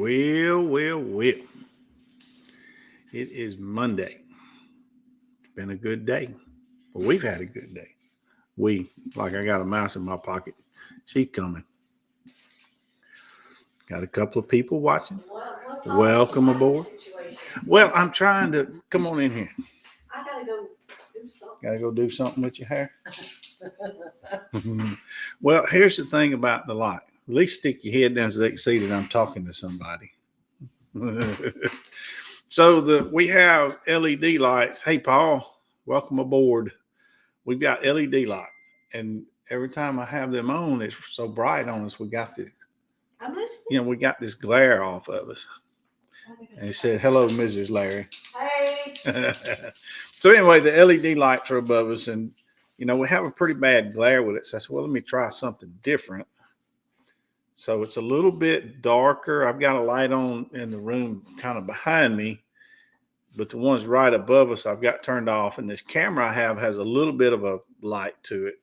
Well. It is Monday. It's been a good day. Well, we've had a good day. Like I got a mouse in my pocket. She's coming. Got a couple of people watching. Welcome aboard. Well, I'm trying to come on in here. I gotta go do something. Gotta go do something with your hair. Well, here's the thing about the light. At least stick your head down so they can see that I'm talking to somebody. So we have LED lights. Hey, Paul, welcome aboard. We've got LED lights, and every time I have them on, it's so bright on us. We got this glare off of us. And he said, "Hello, Mrs. Larry." Hey. So anyway, the LED lights are above us, and we have a pretty bad glare with it. So I said, "Well, let me try something different." So it's a little bit darker. I've got a light on in the room kind of behind me, but the ones right above us I've got turned off. And this camera I have has a little bit of a light to it.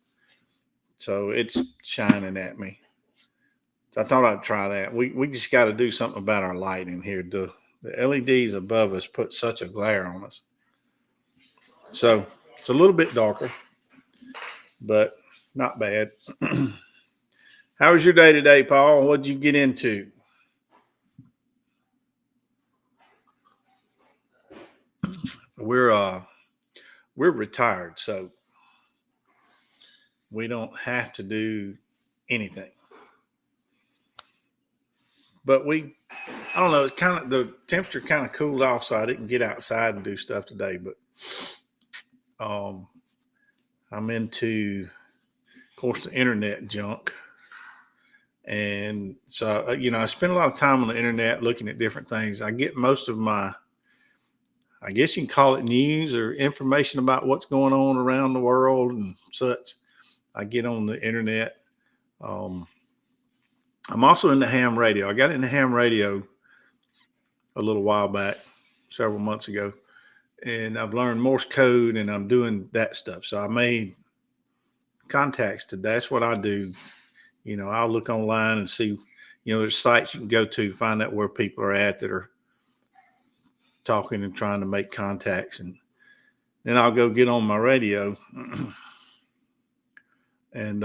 So it's shining at me. So I thought I'd try that. We just got to do something about our lighting here. The LEDs above us put such a glare on us. So it's a little bit darker, but not bad. How was your day today, Paul? What did you get into? We're retired, so we don't have to do anything. But I don't know, it's kind of, the temperature kind of cooled off, so I didn't get outside and do stuff today. But I'm into, of course, the internet junk. And so, I spend a lot of time on the internet looking at different things. I get most of my, I guess you can call it news or information about what's going on around the world and such. I get on the internet. I'm also into ham radio. I got into ham radio a little while back, several months ago, and I've learned Morse code and I'm doing that stuff. So I made contacts today. That's what I do. I'll look online and see, there's sites you can go to find out where people are at that are talking and trying to make contacts. And then I'll go get on my radio and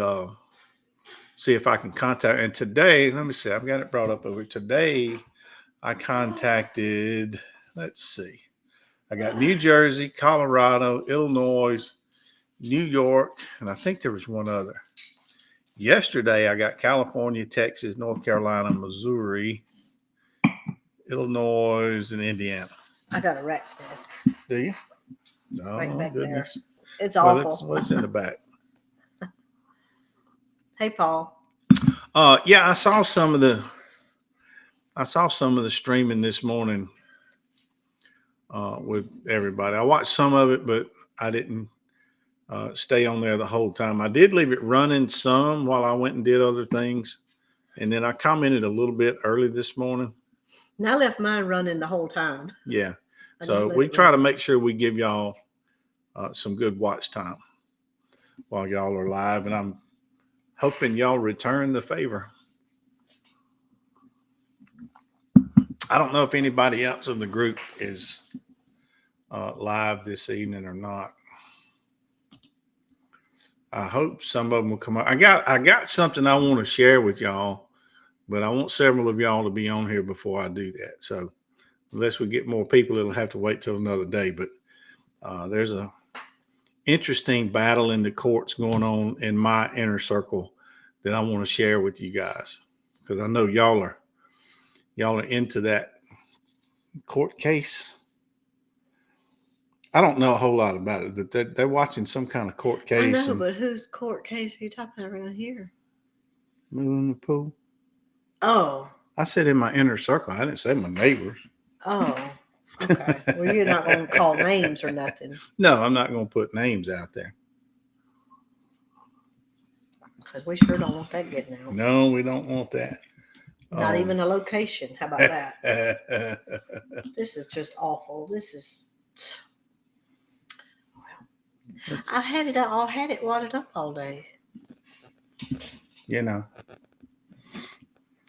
see if I can contact. And today, let me see, I've got it brought up over. Today, I contacted, let's see, I got New Jersey, Colorado, Illinois, New York, and I think there was one other. Yesterday, I got California, Texas, North Carolina, Missouri, Illinois, and Indiana. I got a rat's nest. Do you? Oh, right back goodness. There. It's awful. What's in the back? Hey, Paul. Yeah, I saw some of the streaming this morning with everybody. I watched some of it, but I didn't stay on there the whole time. I did leave it running some while I went and did other things. And then I commented a little bit early this morning. And I left mine running the whole time. Yeah. So we try to make sure we give y'all some good watch time while y'all are live. And I'm hoping y'all return the favor. I don't know if anybody else in the group is live this evening or not. I hope some of them will come up. I got something I want to share with y'all, but I want several of y'all to be on here before I do that. So unless we get more people, it'll have to wait till another day. But there's a interesting battle in the courts going on in my inner circle that I want to share with you guys, because I know y'all are into that court case. I don't know a whole lot about it, but they're watching some kind of court case. I know, but whose court case are you talking about around here? Moving the pool. Oh. I said in my inner circle. I didn't say my neighbors. Oh, okay. Well, you're not going to call names or nothing. No, I'm not going to put names out there. Because we sure don't want that getting out. No, we don't want that. Not even a location. How about that? This is just awful. This is... I had it wadded up all day.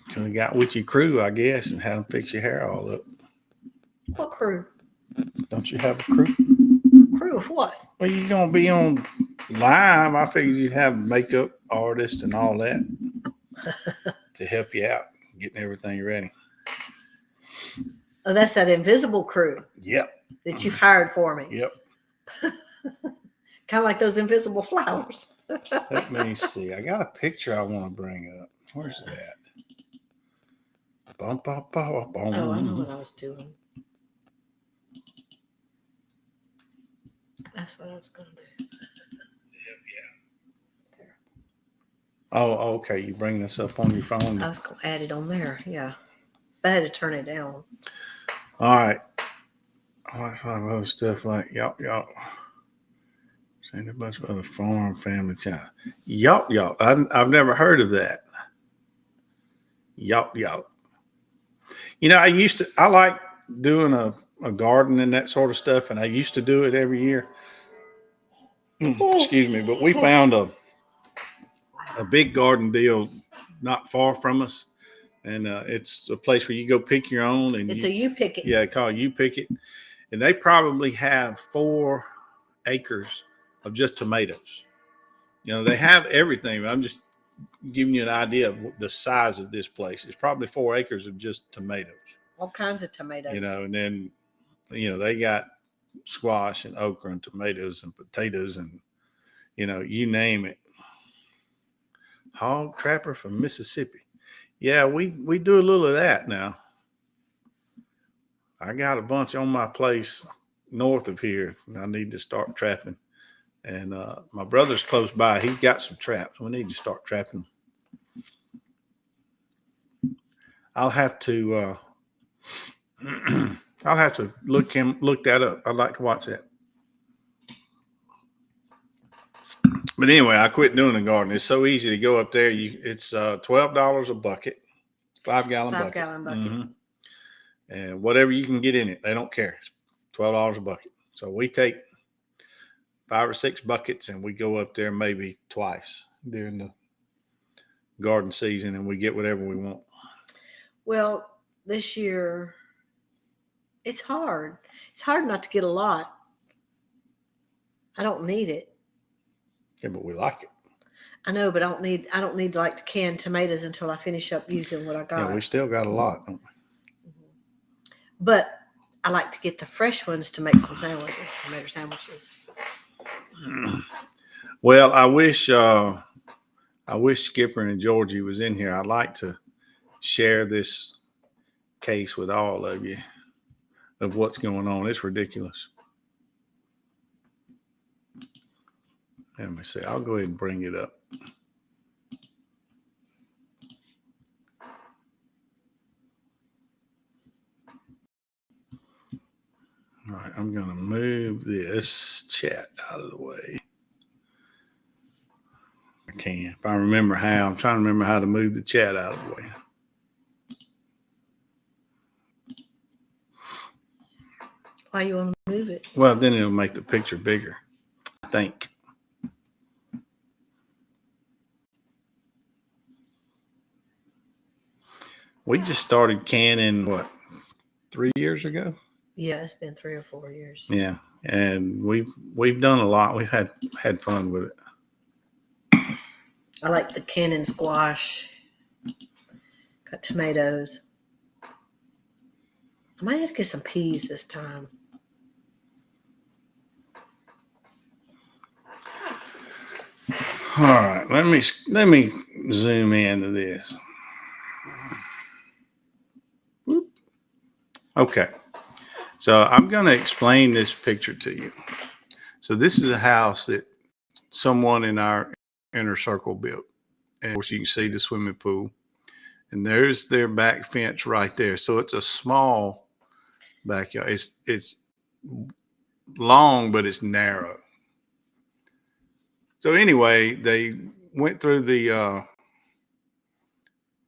Could have got with your crew, I guess, and had them fix your hair all up. What crew? Don't you have a crew? Crew of what? Well, you're gonna be on live. I figured you'd have makeup artists and all that to help you out, getting everything ready. Oh, that's that invisible crew. Yep. That you've hired for me. Yep. Kind of like those invisible flowers. Let me see. I got a picture I want to bring up. Where's that? Bum, bum, bum, bum. Oh, I know what I was doing. That's what I was going to do. There. Oh, okay. You bring this up on your phone. I was going to add it on there. Yeah. I had to turn it down. All right. What's some other stuff like y'all? Seen a bunch of other farm family channels. Y'all. I've never heard of that. Y'all. You know, I like doing a garden and that sort of stuff, and I used to do it every year. Excuse me, but we found a big garden deal not far from us, and it's a place where you go pick your own. And It's a you pick it. Yeah, they call it You Pick It, and they probably have 4 acres of just tomatoes. You know, they have everything. I'm just giving you an idea of the size of this place. It's probably 4 acres of just tomatoes. All kinds of tomatoes. You know, and then, you know, they got squash and okra and tomatoes and potatoes and, you know, you name it. Hog trapper from Mississippi. Yeah, we do a little of that now. I got a bunch on my place north of here. I need to start trapping. And my brother's close by. He's got some traps. We need to start trapping. I'll have to look that up. I'd like to watch that. But anyway, I quit doing the garden. It's so easy to go up there. It's $12 a bucket, 5-gallon bucket. 5-gallon bucket. Mm-hmm. And whatever you can get in it, they don't care. It's $12 a bucket. So we take 5 or 6 buckets and we go up there maybe twice during the garden season, and we get whatever we want. Well, this year it's hard. It's hard not to get a lot. I don't need it. Yeah, but we like it. I know, but I don't need like the canned tomatoes until I finish up using what I got. Yeah, we still got a lot, don't we? But I like to get the fresh ones to make some sandwiches, tomato sandwiches. Well, I wish Skipper and Georgie was in here. I'd like to share this case with all of you of what's going on. It's ridiculous. Let me see. I'll go ahead and bring it up. All right, I'm going to move this chat out of the way. I can. If I remember how. I'm trying to remember how to move the chat out of the way. Why you want to move it? Well, then it'll make the picture bigger, I think. We just started canning, 3 years ago? Yeah, it's been 3 or 4 years. Yeah, and we've done a lot. We've had fun with it. I like the canning squash. Got tomatoes. I might have to get some peas this time. All right, let me zoom into this. Okay, so I'm going to explain this picture to you. So this is a house that someone in our inner circle built. And of course, you can see the swimming pool. And there's their back fence right there. So it's a small backyard. It's long, but it's narrow. So anyway, they went through the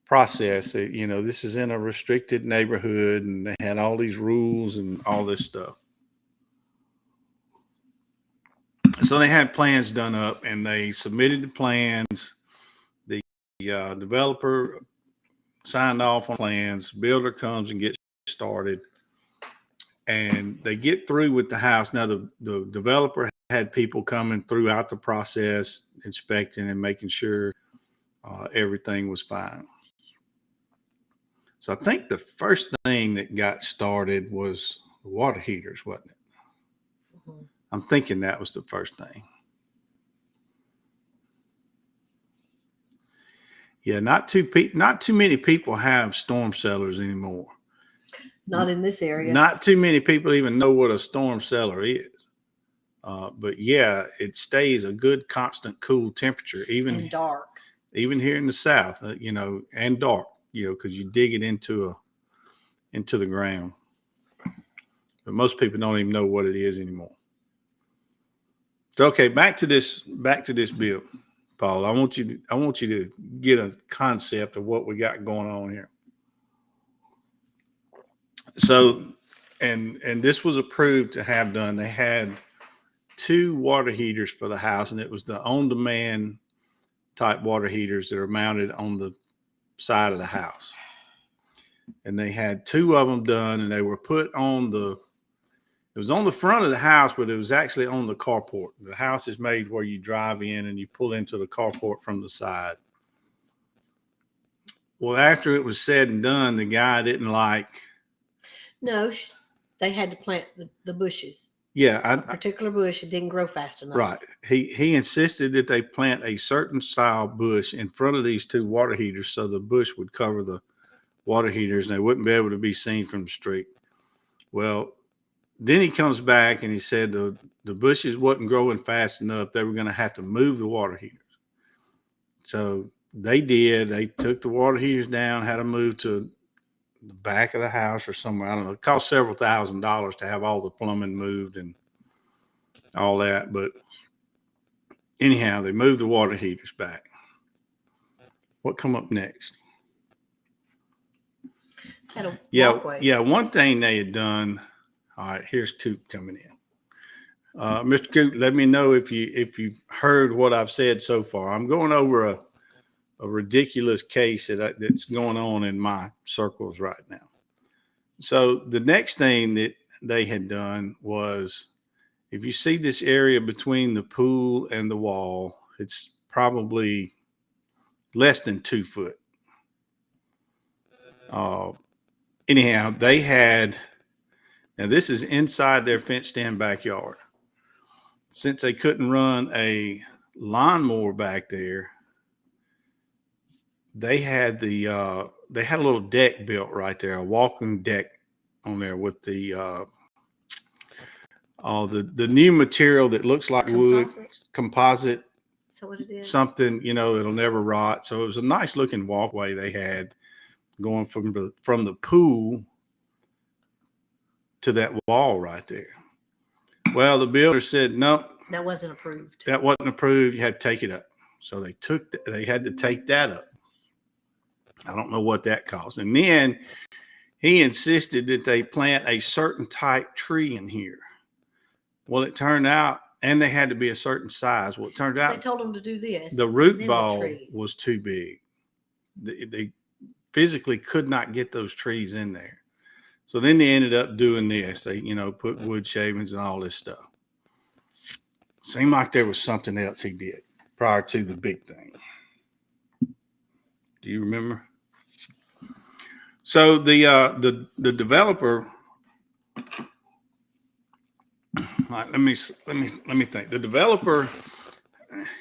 process. This is in a restricted neighborhood, and they had all these rules and all this stuff. So they had plans done up, and they submitted the plans. The developer signed off on plans. Builder comes and gets started, and they get through with the house. Now the developer had people coming throughout the process, inspecting and making sure everything was fine. So I think the first thing that got started was the water heaters, wasn't it? Mhm. I'm thinking that was the first thing. Yeah, not too many people have storm cellars anymore. Not in this area. Not too many people even know what a storm cellar is. But yeah, it stays a good constant cool temperature, And dark. even here in the South, and dark, because you dig it into the ground. But most people don't even know what it is anymore. So okay, back to this bill, Paul. I want you to get a concept of what we got going on here. So, and this was approved to have done. They had 2 water heaters for the house, and it was the on-demand type water heaters that are mounted on the side of the house. And they had 2 of them done, and they were put on it was on the front of the house, but it was actually on the carport. The house is made where you drive in and you pull into the carport from the side. Well, after it was said and done, the guy didn't like. No, they had to plant the bushes. Yeah, a particular bush, it didn't grow fast enough. Right. He insisted that they plant a certain style bush in front of these 2 water heaters so the bush would cover the water heaters and they wouldn't be able to be seen from the street. Well, then he comes back and he said the bushes wasn't growing fast enough. They were going to have to move the water heaters. So they did. They took the water heaters down, had them moved to the back of the house or somewhere. I don't know. It cost several $1,000s to have all the plumbing moved and all that. But anyhow, they moved the water heaters back. What come up next? Had a walkway. Yeah. One thing they had done. All right, here's Coop coming in. Mr. Coop, let me know if you've heard what I've said so far. I'm going over a ridiculous case that's going on in my circles right now. So the next thing that they had done was, if you see this area between the pool and the wall, it's probably less than 2 foot. Anyhow, they had, now this is inside their fenced-in backyard. Since they couldn't run a lawnmower back there, they had a little deck built right there, a walking deck on there with the new material that looks like wood, composite. Is that what it is? Something, it'll never rot. So it was a nice looking walkway they had going from the pool to that wall right there. Well, the builder said, no, that wasn't approved. That wasn't approved. You had to take it up. So they had to take that up. I don't know what that cost. And then he insisted that they plant a certain type tree in here. Well, it turned out, and they had to be a certain size. Well, it turned out they told them to do this. The root ball was too big. They physically could not get those trees in there. So then they ended up doing this. They, put wood shavings and all this stuff. Seemed like there was something else he did prior to the big thing. Do you remember? So the developer, let me think. The developer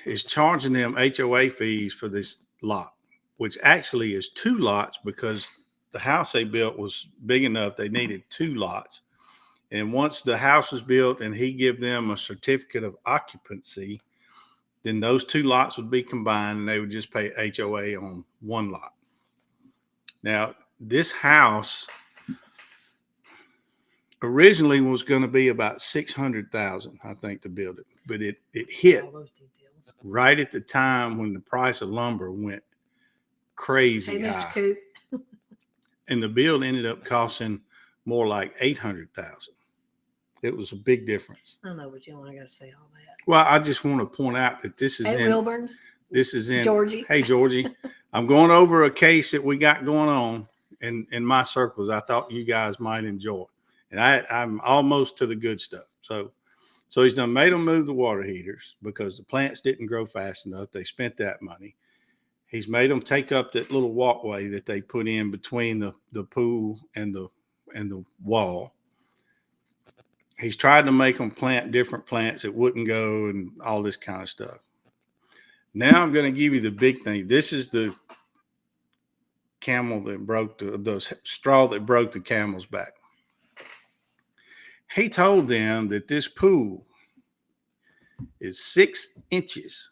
is charging them HOA fees for this lot, which actually is 2 lots because the house they built was big enough. They needed 2 lots. And once the house was built and he give them a certificate of occupancy, then those 2 lots would be combined and they would just pay HOA on 1 lot. Now, this house originally was going to be about $600,000, I think, to build it, but it hit right at the time when the price of lumber went crazy high. Mr. Coop. And the build ended up costing more like $800,000. It was a big difference. I know, but you don't got to say all that. Well, I just want to point out that this is Wilburn's. This is in Georgie. Hey, Georgie. I'm going over a case that we got going on in my circles. I thought you guys might enjoy, and I'm almost to the good stuff. So he's done made them move the water heaters because the plants didn't grow fast enough. They spent that money. He's made them take up that little walkway that they put in between the pool and the wall. He's tried to make them plant different plants that wouldn't go and all this kind of stuff. Now I'm going to give you the big thing. This is the camel that broke the straw that broke the camel's back. He told them that this pool is 6 inches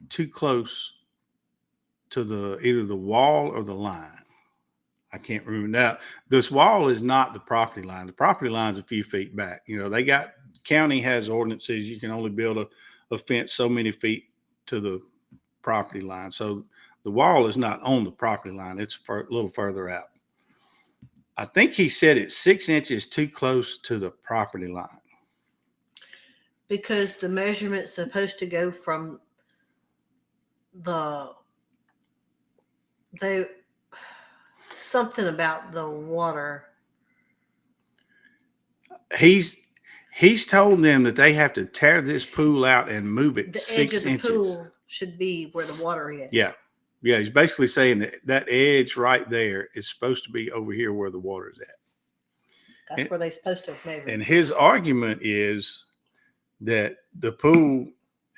too close to either the wall or the line. I can't remember now. This wall is not the property line. The property line is a few feet back. They got, county has ordinances. You can only build a fence so many feet to the property line. So the wall is not on the property line. It's a little further out. I think he said it's 6 inches too close to the property line. Because the measurement's supposed to go from something about the water. He's told them that they have to tear this pool out and move it The 6 edge of inches. the pool should be where the water is. Yeah. He's basically saying that edge right there is supposed to be over here where the water is at. That's where they're supposed to have measured. And his argument is that the pool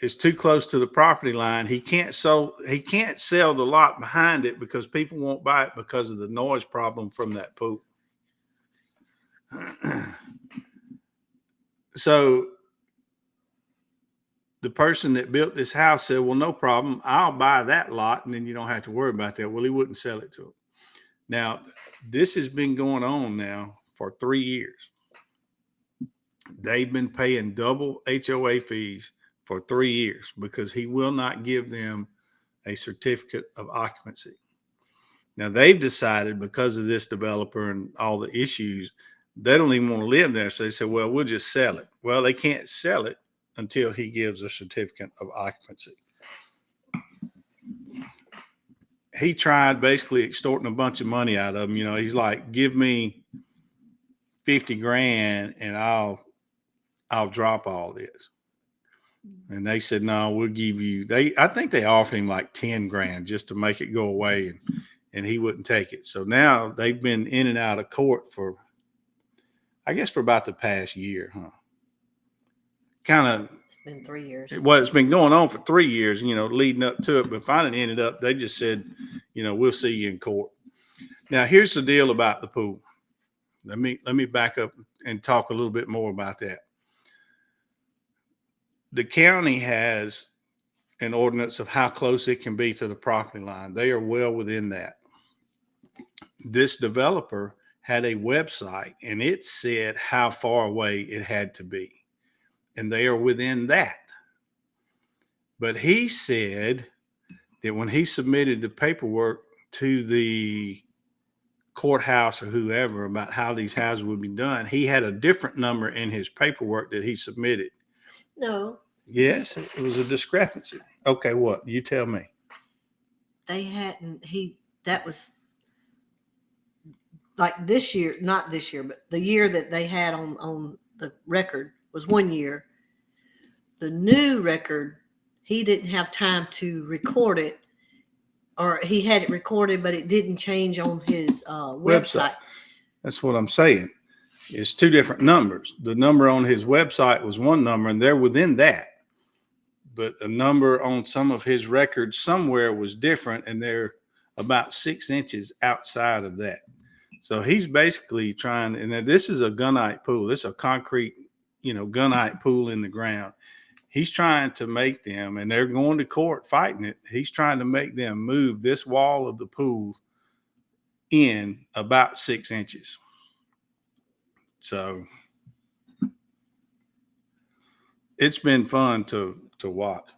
is too close to the property line. He can't sell the lot behind it because people won't buy it because of the noise problem from that pool. So the person that built this house said, well, no problem. I'll buy that lot and then you don't have to worry about that. Well, he wouldn't sell it to him. Now, this has been going on now for 3 years. They've been paying double HOA fees for 3 years because he will not give them a certificate of occupancy. Now, they've decided because of this developer and all the issues, they don't even want to live there. So they said, well, we'll just sell it. Well, they can't sell it until he gives a certificate of occupancy. He tried basically extorting a bunch of money out of them. He's like, give me 50 grand and I'll drop all this. And they said, no, we'll give you, I think they offered him like 10 grand just to make it go away, and he wouldn't take it. So now they've been in and out of court for about the past year, huh? It's been 3 years. Well, it's been going on for 3 years, leading up to it, but finally ended up, they just said, we'll see you in court. Now, here's the deal about the pool. Let me back up and talk a little bit more about that. The county has an ordinance of how close it can be to the property line. They are well within that. This developer had a website and it said how far away it had to be. And they are within that. But he said that when he submitted the paperwork to the courthouse or whoever about how these houses would be done, he had a different number in his paperwork that he submitted. No. Yes, it was a discrepancy. Okay, what? You tell me. They hadn't, that was like this year, not this year, but the year that they had on the record was 1 year. The new record, he didn't have time to record it, or he had it recorded, but it didn't change on his website. That's what I'm saying. It's two different numbers. The number on his website was one number, and they're within that. But the number on some of his records somewhere was different, and they're about 6 inches outside of that. So he's basically trying, and this is a gunite pool. This is a concrete, gunite pool in the ground. He's trying to make them, and they're going to court fighting it. He's trying to make them move this wall of the pool in about 6 inches. So it's been fun to watch.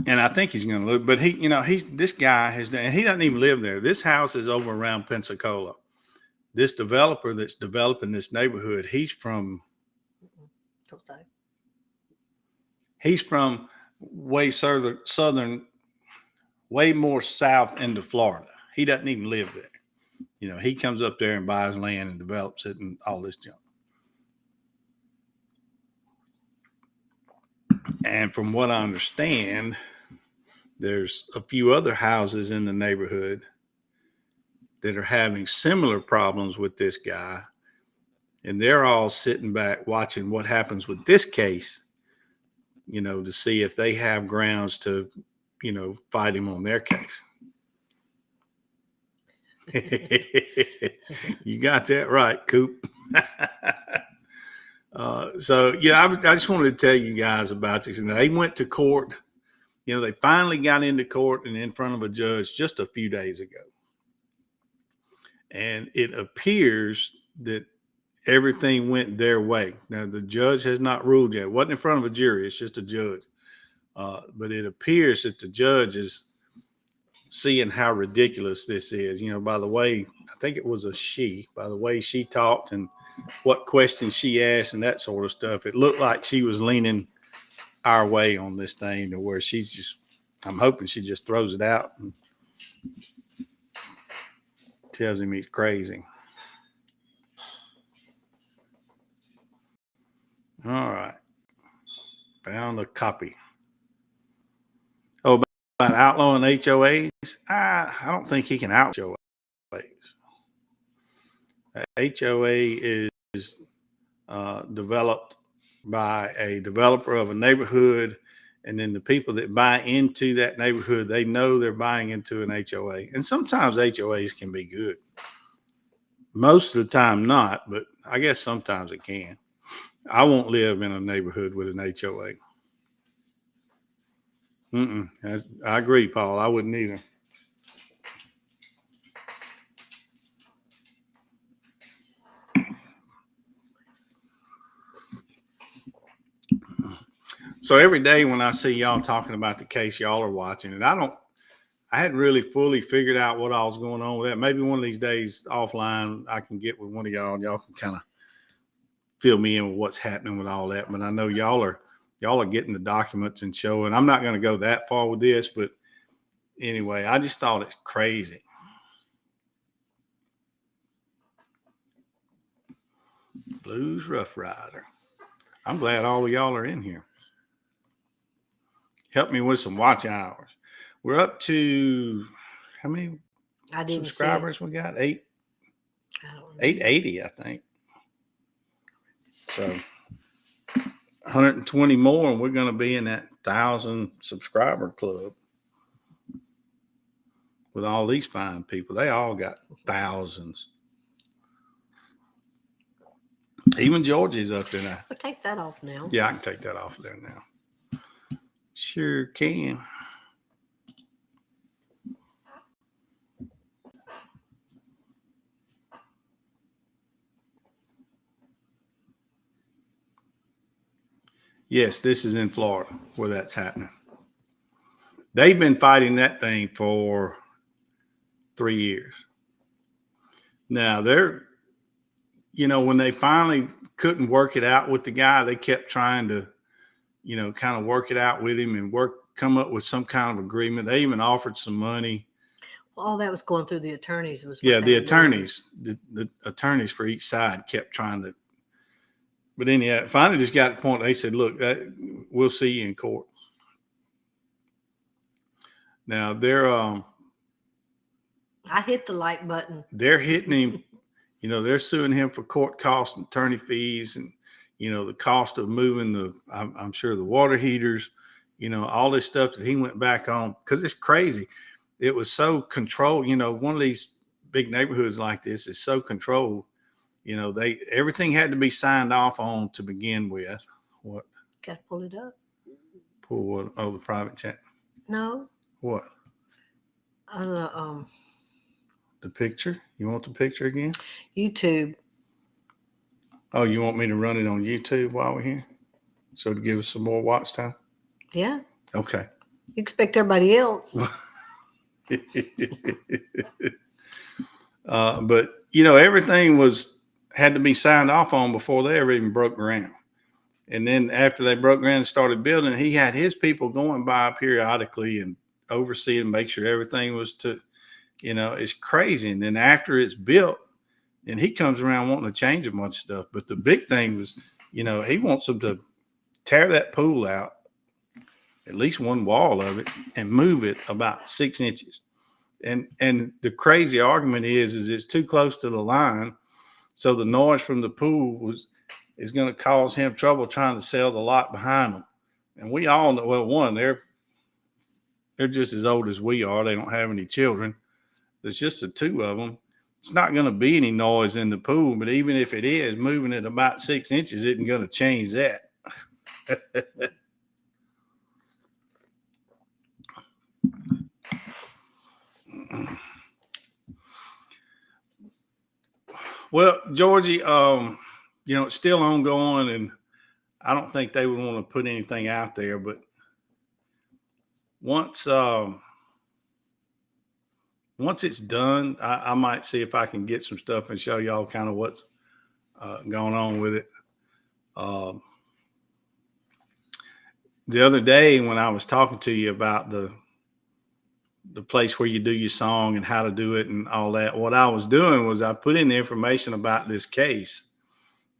And I think he's going to lose, but this guy has done, and he doesn't even live there. This house is over around Pensacola. This developer that's developing this neighborhood, he's from way southern, way more south into Florida. He doesn't even live there. You know, he comes up there and buys land and develops it and all this junk. And from what I understand, there's a few other houses in the neighborhood that are having similar problems with this guy. And they're all sitting back watching what happens with this case, you know, to see if they have grounds to, you know, fight him on their case. You got that right, Coop. So, yeah, I just wanted to tell you guys about this. And they went to court. You know, they finally got into court and in front of a judge just a few days ago. And it appears that everything went their way. Now, the judge has not ruled yet. It wasn't in front of a jury. It's just a judge. But it appears that the judge is seeing how ridiculous this is. You know, by the way, I think it was a she, by the way she talked and what questions she asked and that sort of stuff. It looked like she was leaning our way on this thing to where she's just, I'm hoping she just throws it out and tells him he's crazy. All right. Found a copy. Oh, about outlawing HOAs? I don't think he can outlaw HOAs. HOA is developed by a developer of a neighborhood, and then the people that buy into that neighborhood, they know they're buying into an HOA. And sometimes HOAs can be good. Most of the time not, but I guess sometimes it can. I won't live in a neighborhood with an HOA. I agree, Paul. I wouldn't either. So every day when I see y'all talking about the case, y'all are watching it. I hadn't really fully figured out what all was going on with that. Maybe one of these days offline, I can get with one of y'all and y'all can kind of fill me in with what's happening with all that. But I know y'all are getting the documents and showing. I'm not going to go that far with this, but anyway, I just thought it's crazy. Blues Rough Rider. I'm glad all of y'all are in here. Help me with some watch hours. We're up to how many subscribers we got? 880, I think. So 120 more, and we're going to be in that 1,000 subscriber club with all these fine people. They all got thousands. Even Georgie's up there now. I'll take that off now. Yeah, I can take that off there now. Sure can. Yes, this is in Florida where that's happening. They've been fighting that thing for 3 years. Now they're, you know, when they finally couldn't work it out with the guy, they kept trying to, you know, kind of work it out with him and come up with some kind of agreement. They even offered some money. Well, all that was going through the attorneys. The attorneys, the attorneys for each side kept trying to. But anyhow, finally just got to the point. They said, look, we'll see you in court. Now I hit the like button. They're hitting him. You know, they're suing him for court costs and attorney fees and, you know, the cost of moving I'm sure the water heaters, you know, all this stuff that he went back on because it's crazy. It was so controlled. You know, one of these big neighborhoods like this is so controlled. You know, everything had to be signed off on to begin with. What? Got to pull it up. Pull what? Oh, the private chat. No. What? The picture? You want the picture again? YouTube. Oh, you want me to run it on YouTube while we're here? So to give us some more watch time? Yeah. Okay. You expect everybody else. But, you know, everything had to be signed off on before they ever even broke ground. And then after they broke ground and started building, he had his people going by periodically and overseeing and make sure everything was it's crazy. And then after it's built, and he comes around wanting to change a bunch of stuff. But the big thing was, he wants them to tear that pool out, at least one wall of it, and move it about 6 inches. And the crazy argument is it's too close to the line. So the noise from the pool is going to cause him trouble trying to sell the lot behind them. And we all know, well, one, they're just as old as we are. They don't have any children. There's just the two of them. It's not going to be any noise in the pool, but even if it is, moving it about 6 inches isn't going to change that. Well, Georgie, it's still ongoing, and I don't think they would want to put anything out there, but once it's done, I might see if I can get some stuff and show y'all kind of what's going on with it. The other day when I was talking to you about the place where you do your song and how to do it and all that, what I was doing was I put in the information about this case,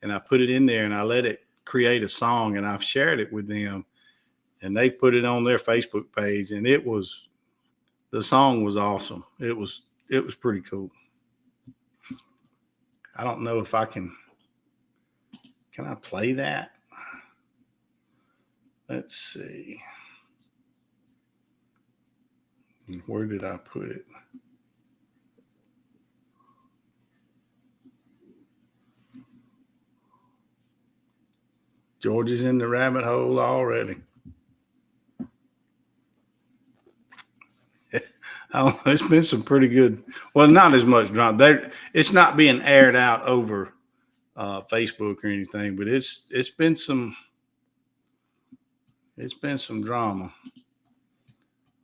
and I put it in there and I let it create a song, and I've shared it with them, and they put it on their Facebook page, and the song was awesome. It was pretty cool. I don't know if I can I play that? Let's see. Where did I put it? George is in the rabbit hole already. It's been some pretty good. Well, not as much drama. It's not being aired out over Facebook or anything, but it's been some drama.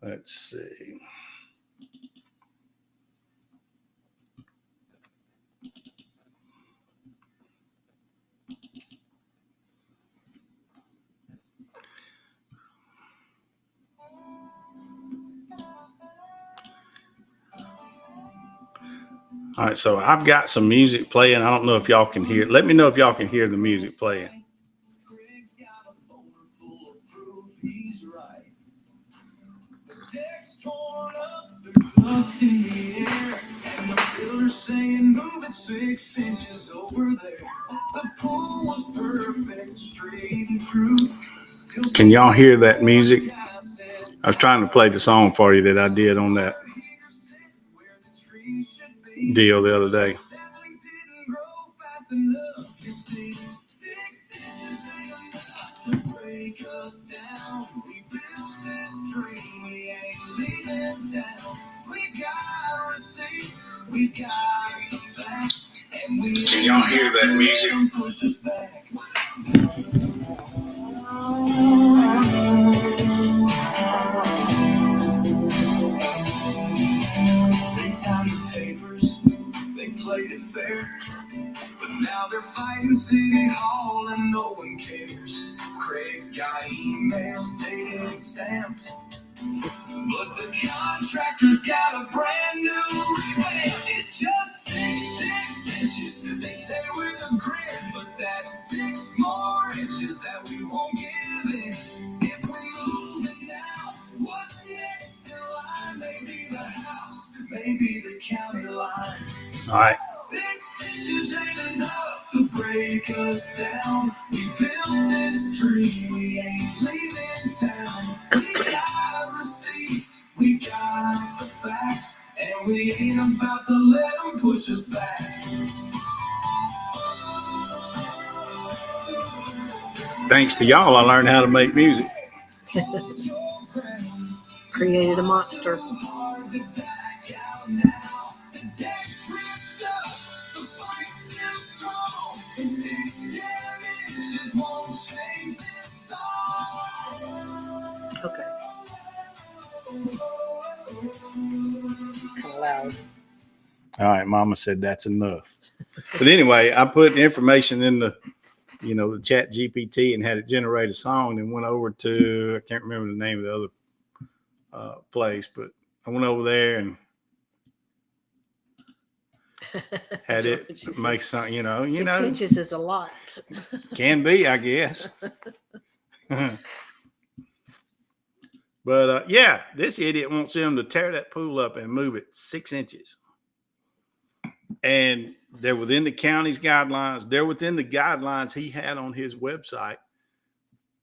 Let's see. All right, so I've got some music playing. I don't know if y'all can hear. Let me know if y'all can hear the music playing. Saying move it 6 inches over there. The pool was perfect, straight and true. Can y'all hear that music? I was trying to play the song for you that I did on that deal the other day. Can y'all hear that music? They signed the papers, they played it fair, but now they're fighting City Hall and no one cares. Craig's got emails dated and stamped, but the contractor's got a brand new revamp. It's just 6 inches. They say with a grin, but that's 6 more inches that we won't give in. If we move it now, what's next in line? Maybe the house, maybe the county line. All right. 6 inches ain't enough to break us down. We built this dream, we ain't leaving town. We got receipts, we got the facts, and we ain't about to let them push us back. Thanks to y'all, I learned how to make music. Created a monster. Okay. Kind of loud. All right, Mama said that's enough. But anyway, I put information in the the chat GPT and had it generate a song and went over to, I can't remember the name of the other place, but I went over there and had it make something, 6 inches is a lot. Can be, I guess. But yeah, this idiot wants them to tear that pool up and move it 6 inches. And they're within the county's guidelines. They're within the guidelines he had on his website.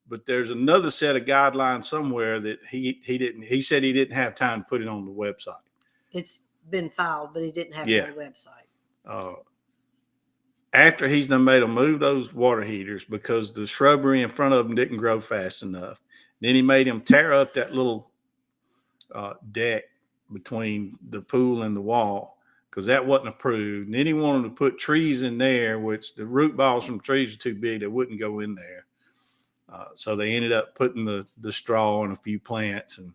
But there's another set of guidelines somewhere that he didn't. He said he didn't have time to put it on the website. It's been filed, but he didn't have it on the website. After he's done made them move those water heaters because the shrubbery in front of them didn't grow fast enough. Then he made him tear up that little deck between the pool and the wall because that wasn't approved. And then he wanted to put trees in there, which the root balls from trees are too big. They wouldn't go in there. So they ended up putting the straw and a few plants and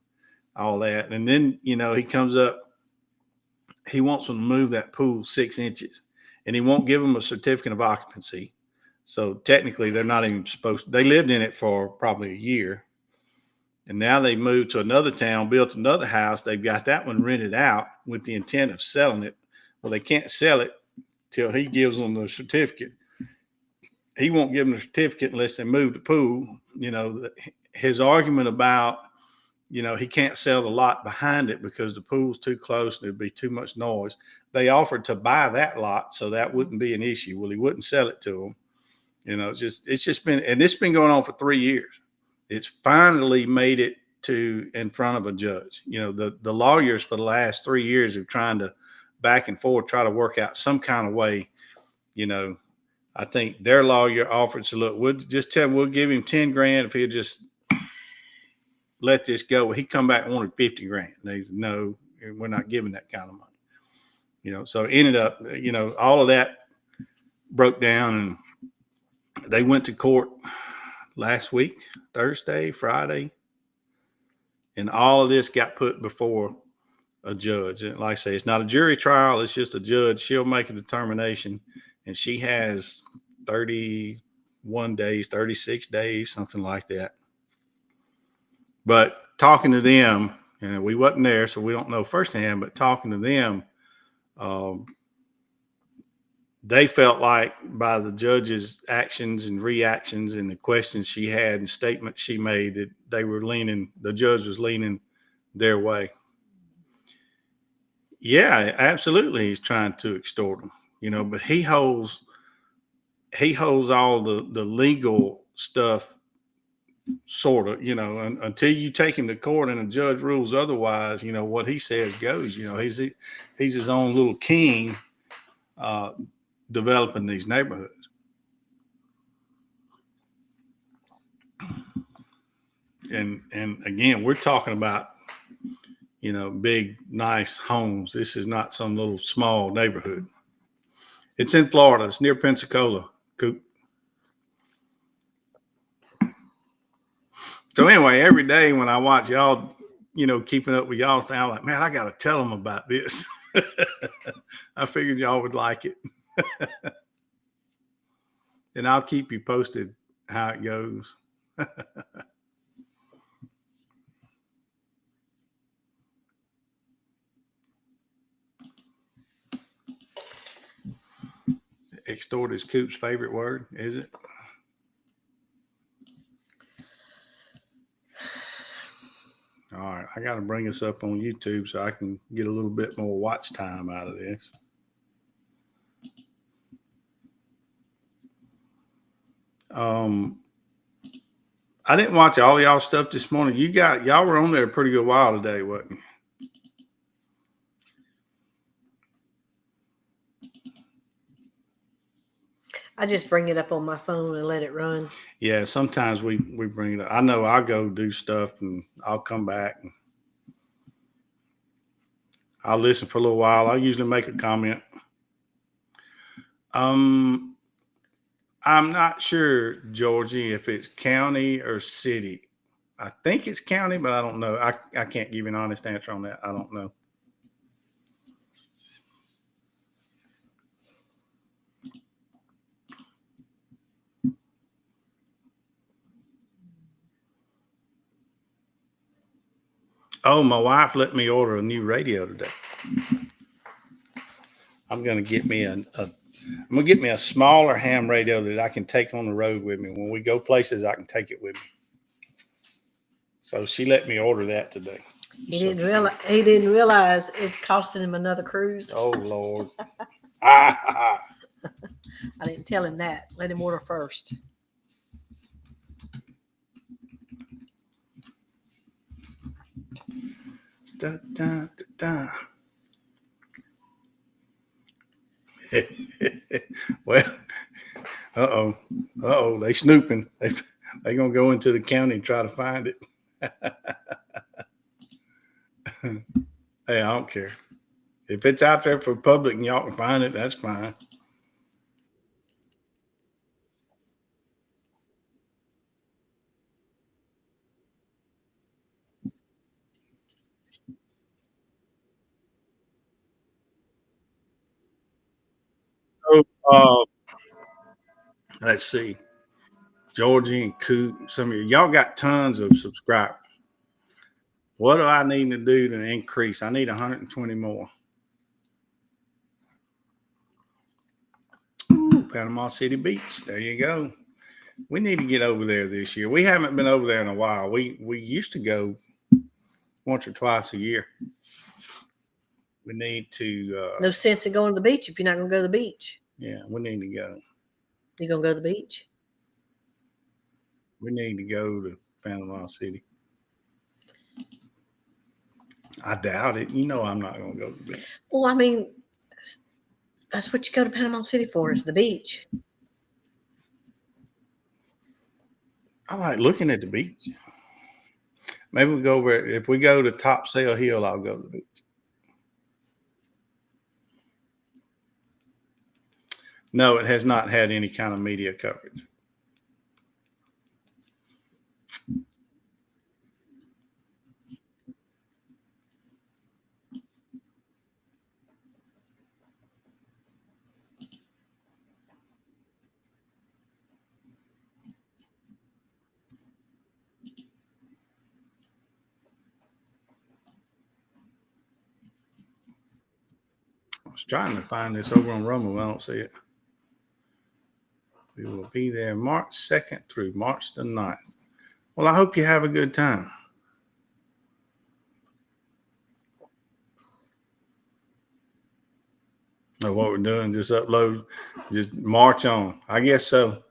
all that. And then, he comes up, he wants them to move that pool 6 inches and he won't give them a certificate of occupancy. So technically they're not even supposed to, they lived in it for probably a year. And now they moved to another town, built another house. They've got that one rented out with the intent of selling it. Well, they can't sell it till he gives them the certificate. He won't give them the certificate unless they move the pool. His argument about, he can't sell the lot behind it because the pool's too close and there'd be too much noise. They offered to buy that lot, so that wouldn't be an issue. Well, he wouldn't sell it to them. It's just been, and it's been going on for 3 years. It's finally made it to in front of a judge. The lawyers for the last 3 years are trying to back and forth, try to work out some kind of way. I think their lawyer offered to look, we'll just tell him we'll give him 10 grand if he'll just let this go. Well, he come back and wanted 50 grand. And they said, no, we're not giving that kind of money. So it ended up, all of that broke down and they went to court last week, Thursday, Friday, and all of this got put before a judge. And like I say, it's not a jury trial. It's just a judge. She'll make a determination, and she has 31 days, 36 days, something like that. But talking to them, we wasn't there, so we don't know firsthand, but talking to them, they felt like by the judge's actions and reactions and the questions she had and statements she made that the judge was leaning their way. Yeah, absolutely. He's trying to extort them, but he holds all the legal stuff sort of, until you take him to court and a judge rules otherwise, what he says goes. He's his own little king developing these neighborhoods. And again, we're talking about, big, nice homes. This is not some little small neighborhood. It's in Florida. It's near Pensacola. Coop. So anyway, every day when I watch y'all, keeping up with y'all style, I'm like, man, I got to tell them about this. I figured y'all would like it. And I'll keep you posted how it goes. Extort is Coop's favorite word, is it? All right, I got to bring this up on YouTube so I can get a little bit more watch time out of this. I didn't watch all y'all stuff this morning. Y'all were on there a pretty good while today, wasn't you? I just bring it up on my phone and let it run. Yeah, sometimes we bring it up. I know I'll go do stuff and I'll come back and I'll listen for a little while. I'll usually make a comment. I'm not sure, Georgie, if it's county or city. I think it's county, but I don't know. I can't give you an honest answer on that. I don't know. Oh, my wife let me order a new radio today. I'm gonna get me I'm gonna get me a smaller ham radio that I can take on the road with me. When we go places, I can take it with me. So she let me order that today. He didn't realize it's costing him another cruise. Oh Lord. I didn't tell him that. Let him order first. Da, da, da, da. Well, they snooping. They gonna go into the county and try to find it. Hey, I don't care. If it's out there for public and y'all can find it, that's fine. So, let's see. Georgie and Coot, some of y'all got tons of subscribers. What do I need to do to increase? I need 120 more. Ooh, Panama City Beach. There you go. We need to get over there this year. We haven't been over there in a while. We used to go once or twice a year. We need to. No sense in going to the beach if you're not going to go to the beach. Yeah, we need to go. You going to go to the beach? We need to go to Panama City. I doubt it. You know, I'm not going to go to the beach. Well, I mean, that's what you go to Panama City for, is the beach. I like looking at the beach. Maybe we go over. If we go to Topsail Hill, I'll go to the beach. No, it has not had any kind of media coverage. I was trying to find this over on Rumble. I don't see it. We will be there March 2nd through March the 9th. Well, I hope you have a good time. Know what we're doing? Just upload, just march on. I guess so.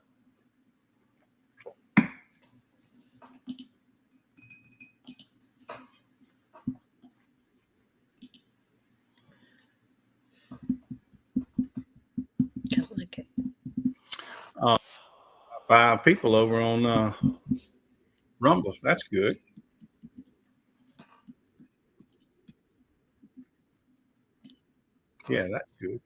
Kind of like it. 5 people over on Rumble. That's good. Yeah, that's good.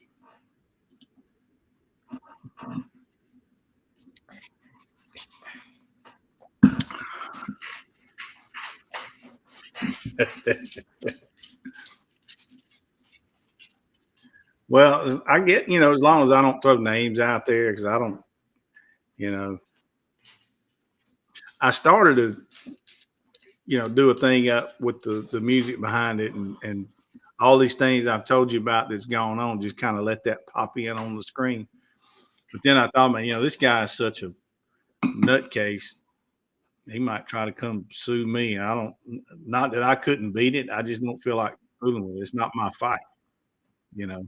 Well, I get, as long as I don't throw names out there, because I don't, you know, I started to, do a thing up with the music behind it and all these things I've told you about that's going on, just kind of let that pop in on the screen. But then I thought, man, this guy is such a nutcase. He might try to come sue me. Not that I couldn't beat it. I just don't feel like fooling with it. It's not my fight. You know,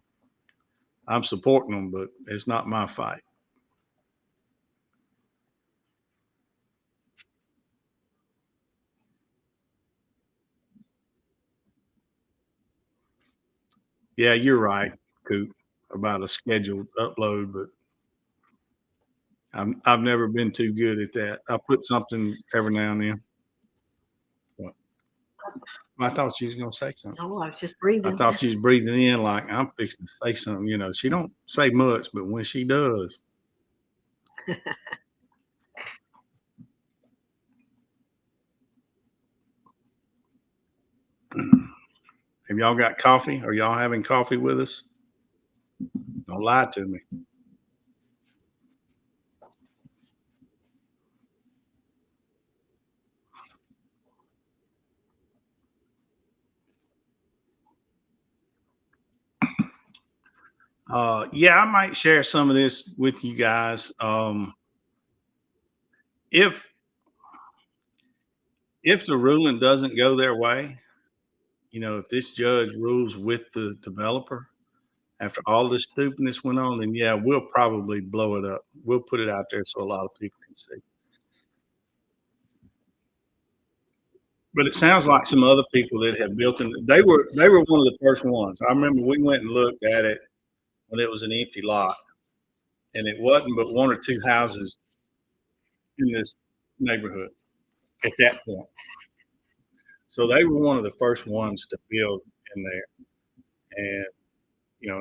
I'm supporting them, but it's not my fight. Yeah, you're right, Coop, about a scheduled upload, but I've never been too good at that. I put something every now and then. What? I thought she was going to say something. Oh, I was just I breathing. thought she was breathing in like I'm fixing to say something. She don't say much, but when she does, have y'all got coffee? Are y'all having coffee with us? Don't lie to me. Yeah, I might share some of this with you guys. If if the ruling doesn't go their way, if this judge rules with the developer after all this stupidness went on, then yeah, we'll probably blow it up. We'll put it out there so a lot of people can see. But it sounds like some other people that have built in. They were one of the first ones. I remember we went and looked at it when it was an empty lot, and it wasn't but one or two houses in this neighborhood at that point. So they were one of the first ones to build in there, and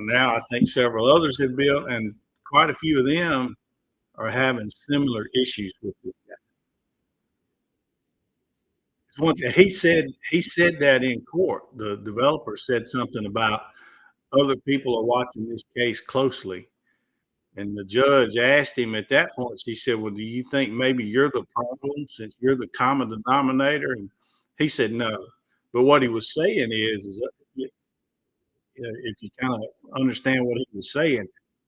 now I think several others have built, and quite a few of them are having similar issues with this guy. He said that in court. The developer said something about other people are watching this case closely. And the judge asked him at that point, she said, "Well, do you think maybe you're the problem since you're the common denominator?" And he said, "No." But what he was saying is that if you kind of understand what he was saying,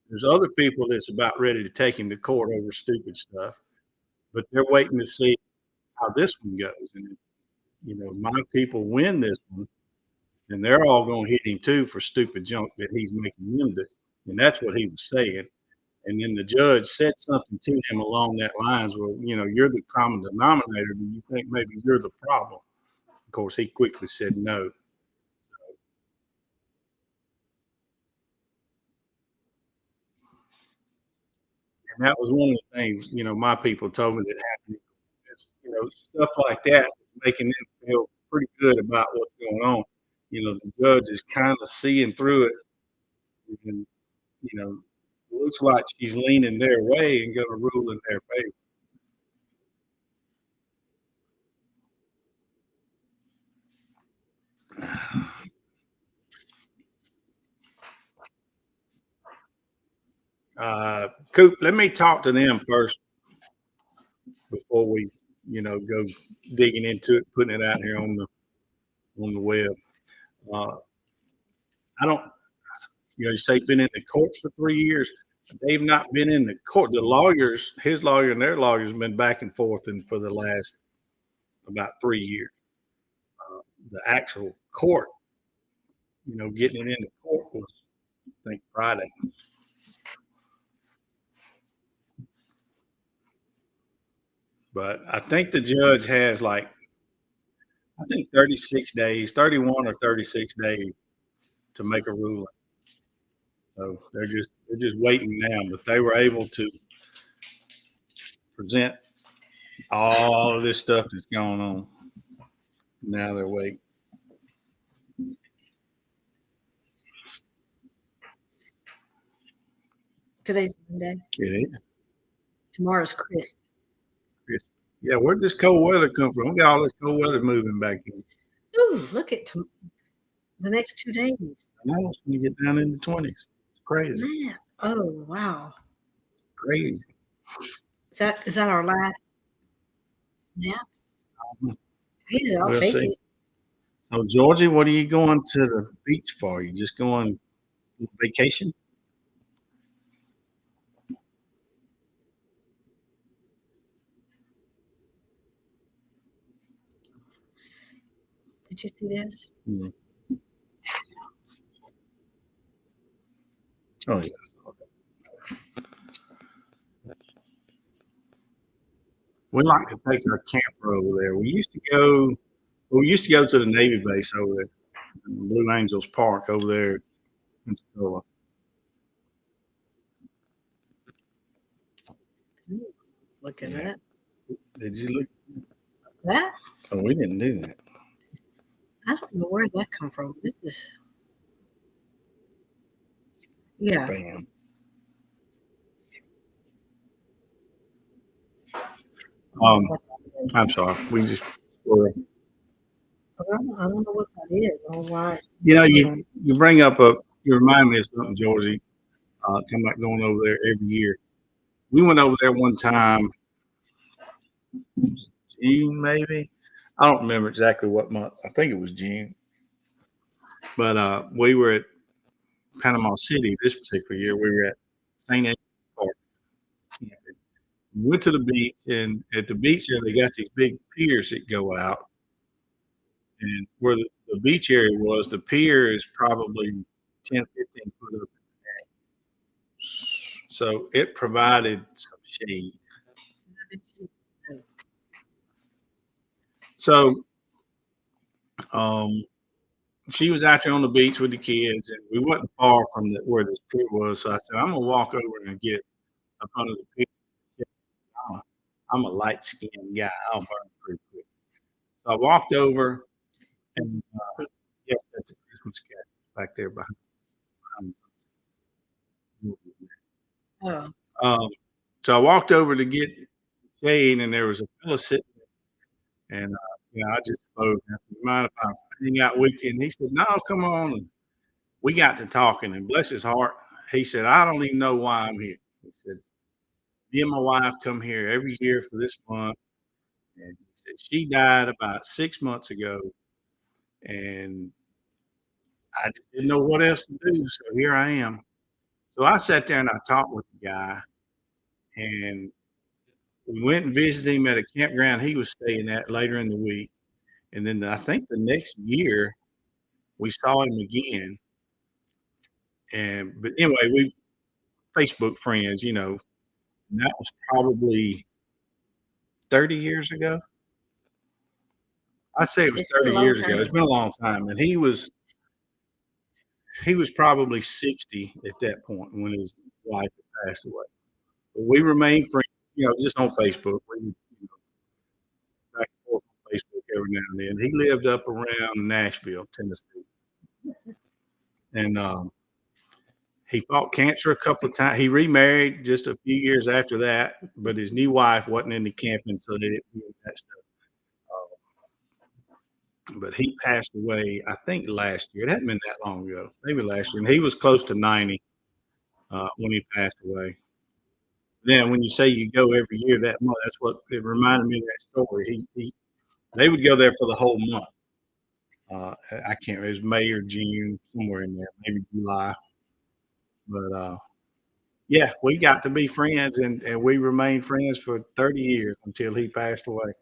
there's other people that's about ready to take him to court over stupid stuff, but they're waiting to see how this one goes. And my people win this one, and they're all going to hit him too for stupid junk that he's making them do. And that's what he was saying. And then the judge said something to him along that lines. Well, you're the common denominator. Do you think maybe you're the problem? Of course, he quickly said no. And that was one of the things, my people told me that happened. Stuff like that, making them feel pretty good about what's going on. The judge is kind of seeing through it, and it looks like she's leaning their way and going to rule in their favor. Coop, let me talk to them first before we, go digging into it, putting it out here on the web. Uh, I don't, you say been in the courts for 3 years. They've not been in the court. The lawyers, his lawyer and their lawyers, have been back and forth, and for the last about 3 years, the actual court, getting it into court was, I think, Friday. But I think the judge has like, I think 36 days, 31 or 36 days to make a ruling. So they're just waiting now, but they were able to present all of this stuff that's going on. Now they're waiting. Today's Monday. Yeah, Tomorrow's Chris. yeah. Where'd this cold weather come from? We got all this cold weather moving back in. Ooh, look at the next 2 days. Now it's going to get down in the 20s. It's crazy. Snap. Oh, wow. Crazy. Is that our last snap? Yeah, I'll We'll take see. it. So, Georgie, what are you going to the beach for? You just going on vacation? Did you see this? Hmm. Oh, yeah. We like to take our camper over there. We used to go to the Navy base over there, Blue Angels Park over there in Pensacola. Look at Yeah. that. Did you look? That? Oh, we didn't do that. I don't know where that come from. This is, yeah. Bam. I'm sorry. We just, I don't know what that is. I don't know why it's you bring up you remind me of something, Georgie. Talking about going over there every year. We went over there one time, June maybe. I don't remember exactly what month. I think it was June. But we were at Panama City this particular year. We were at St. Anthony Park. Camping. We went to the beach, and at the beach there, they got these big piers that go out. And where the beach area was, the pier is probably 10, 15 foot up. So it provided some shade. So um, she was out there on the beach with the kids, and we wasn't far from where this pier was. So I said, I'm gonna walk over and get up under the pier. I'm a, I'm a light skinned guy. I'll burn pretty quick. So I walked over, and yes, that's a Christmas cat back there behind. Oh, Um, so I walked over to get shade, and there was a fella sitting there, and I just spoke. I said, "You mind if I hang out with you?" And he said, "No, come on." And we got to talking, and bless his heart, he said, "I don't even know why I'm here." He said, "Me and my wife come here every year for this month." And he said, "She died about 6 months ago, and I just didn't know what else to do. So here I am." So I sat there and I talked with the guy, and we went and visited him at a campground he was staying at later in the week. And then I think the next year we saw him again. And but anyway, we Facebook friends, and that was probably 30 years ago. I say it was it's been 30 a long years ago. It's time. been a long time. And he was probably 60 at that point when his wife had passed away. But we remained friends, just on Facebook. We would, back and forth on Facebook every now and then. He lived up around Nashville, Tennessee. And he fought cancer a couple of times. He remarried just a few years after that, but his new wife wasn't into camping, so they didn't do that stuff. But he passed away, I think, last year. It hadn't been that long ago, maybe last year. And he was close to 90 when he passed away. Then, when you say you go every year that month, that's what it reminded me of that story. They would go there for the whole month. I can't remember, it was May or June, somewhere in there, maybe July. But yeah, we got to be friends, and we remained friends for 30 years until he passed away.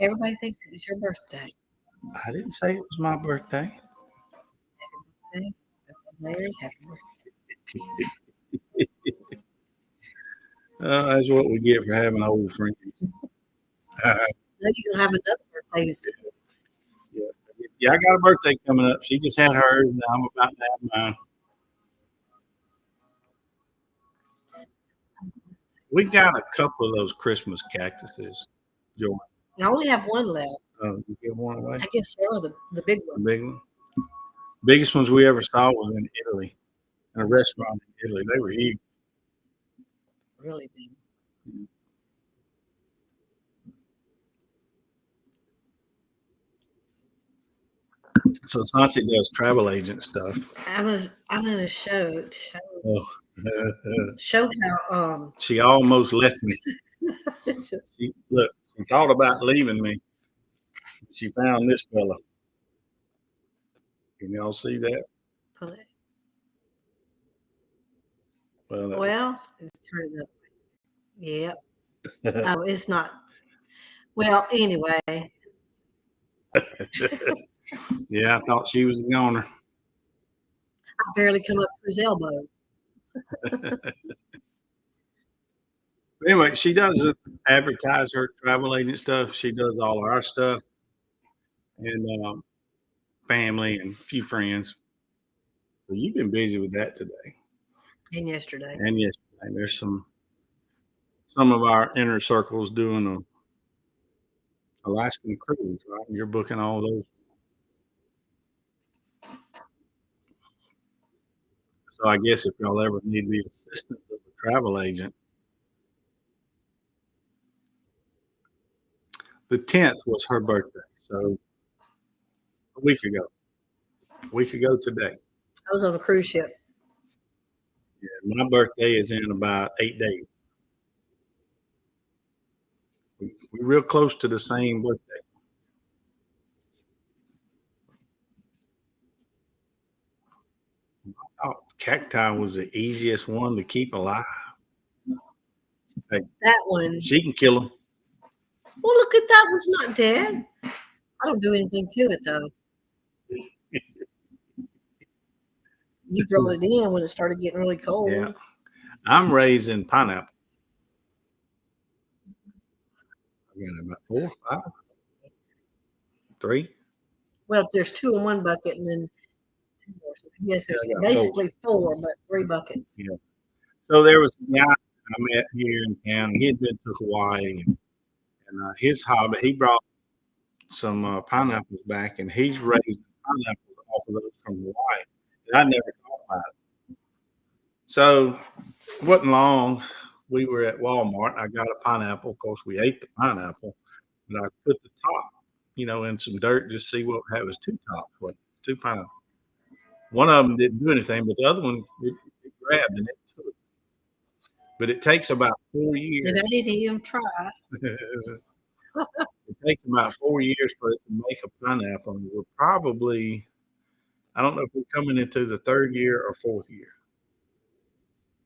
Everybody thinks it's your birthday. I didn't say it was my birthday. Happy birthday. Happy birthday. That's what we get for having old friends. Now you're gonna have another birthday. Yeah. Yeah, I got a birthday coming up. She just had hers, and I'm about to have mine. We got a couple of those Christmas cactuses, Joy. I only have one left. You give one away? I give Sarah the big The one. big one. Biggest ones we ever saw was in Italy, in a restaurant in Italy. They were huge. Really big. So Santi does travel agent stuff. I'm gonna show Oh. show how She almost left me. She thought about leaving me. She found this fella. Can y'all see that? well, it's turned up. Yep. Oh, it's not. Well, anyway. Yeah, I thought she was a goner. I barely come up to his elbow. Anyway, she doesn't advertise her travel agent stuff. She does all of our stuff, and family and a few friends. So you've been busy with that today And yesterday. and yesterday. There's some of our inner circles doing a Alaskan cruise, right? You're booking all those. So I guess if y'all ever need the assistance of a travel agent, the 10th was her birthday. So a week ago. A week ago today. I was on a cruise ship. Yeah, my birthday is in about 8 days. We're real close to the same birthday. Oh, cacti was the easiest one to keep alive. That one. She can kill them. Well, look at that one's not dead. I don't do anything to it though. You brought it in when it started getting really cold. Yeah. I'm raising pineapple. I got about 4 or 5. 3. Well, there's 2 in one bucket, and then 2 more. So yes, there's Yeah, I got 4. basically 4, but 3 buckets. Yeah. So there was a guy I met here in town. He had been to Hawaii, and his hobby, he brought some pineapples back, and he's raised pineapples off of those from Hawaii. And I never thought about it. So it wasn't long. We were at Walmart. I got a pineapple. Of course, we ate the pineapple, but I put the top, in some dirt just to see what it was. 2 tops, what 2 pineapples. One of them didn't do anything, but the other one it grabbed and it took. But it takes about 4 years. And I didn't even try. It takes about 4 years for it to make a pineapple. And we're probably, I don't know if we're coming into the 3rd year or 4th year.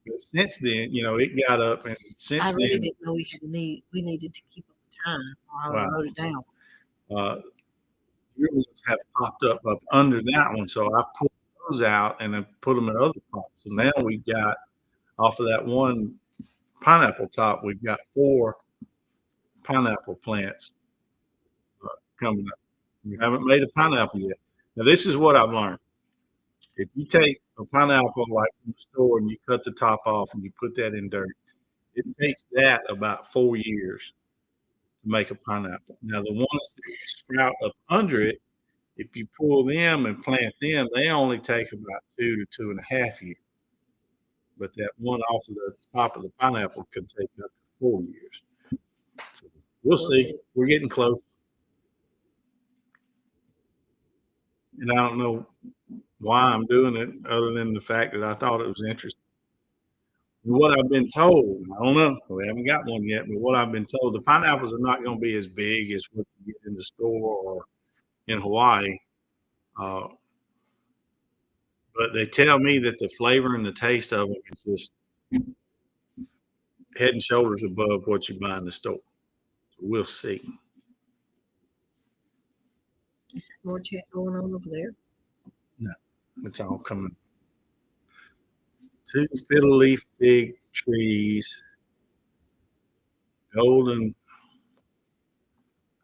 But since then, it got up, and since I really then, didn't know we needed to keep up time. I wow, wrote it down. Your ones have popped up under that one, so I pulled those out and I put them in other pots. So now we got off of that one pineapple top, we've got 4 pineapple plants coming up. We haven't made a pineapple yet. Now, this is what I've learned. If you take a pineapple like from the store and you cut the top off and you put that in dirt, it takes that about 4 years to make a pineapple. Now, the ones that sprout up under it, if you pull them and plant them, they only take about 2 to 2.5 years. But that one off of the top of the pineapple could take up to 4 years. So we'll see. We're getting close. And I don't know why I'm doing it other than the fact that I thought it was interesting. And what I've been told, I don't know, we haven't got one yet, but what I've been told, the pineapples are not going to be as big as what you get in the store or in Hawaii. But they tell me that the flavor and the taste of them is just head and shoulders above what you buy in the store. So we'll see. Is there more chat going on over there? No, it's all coming. 2 fiddle leaf fig trees, golden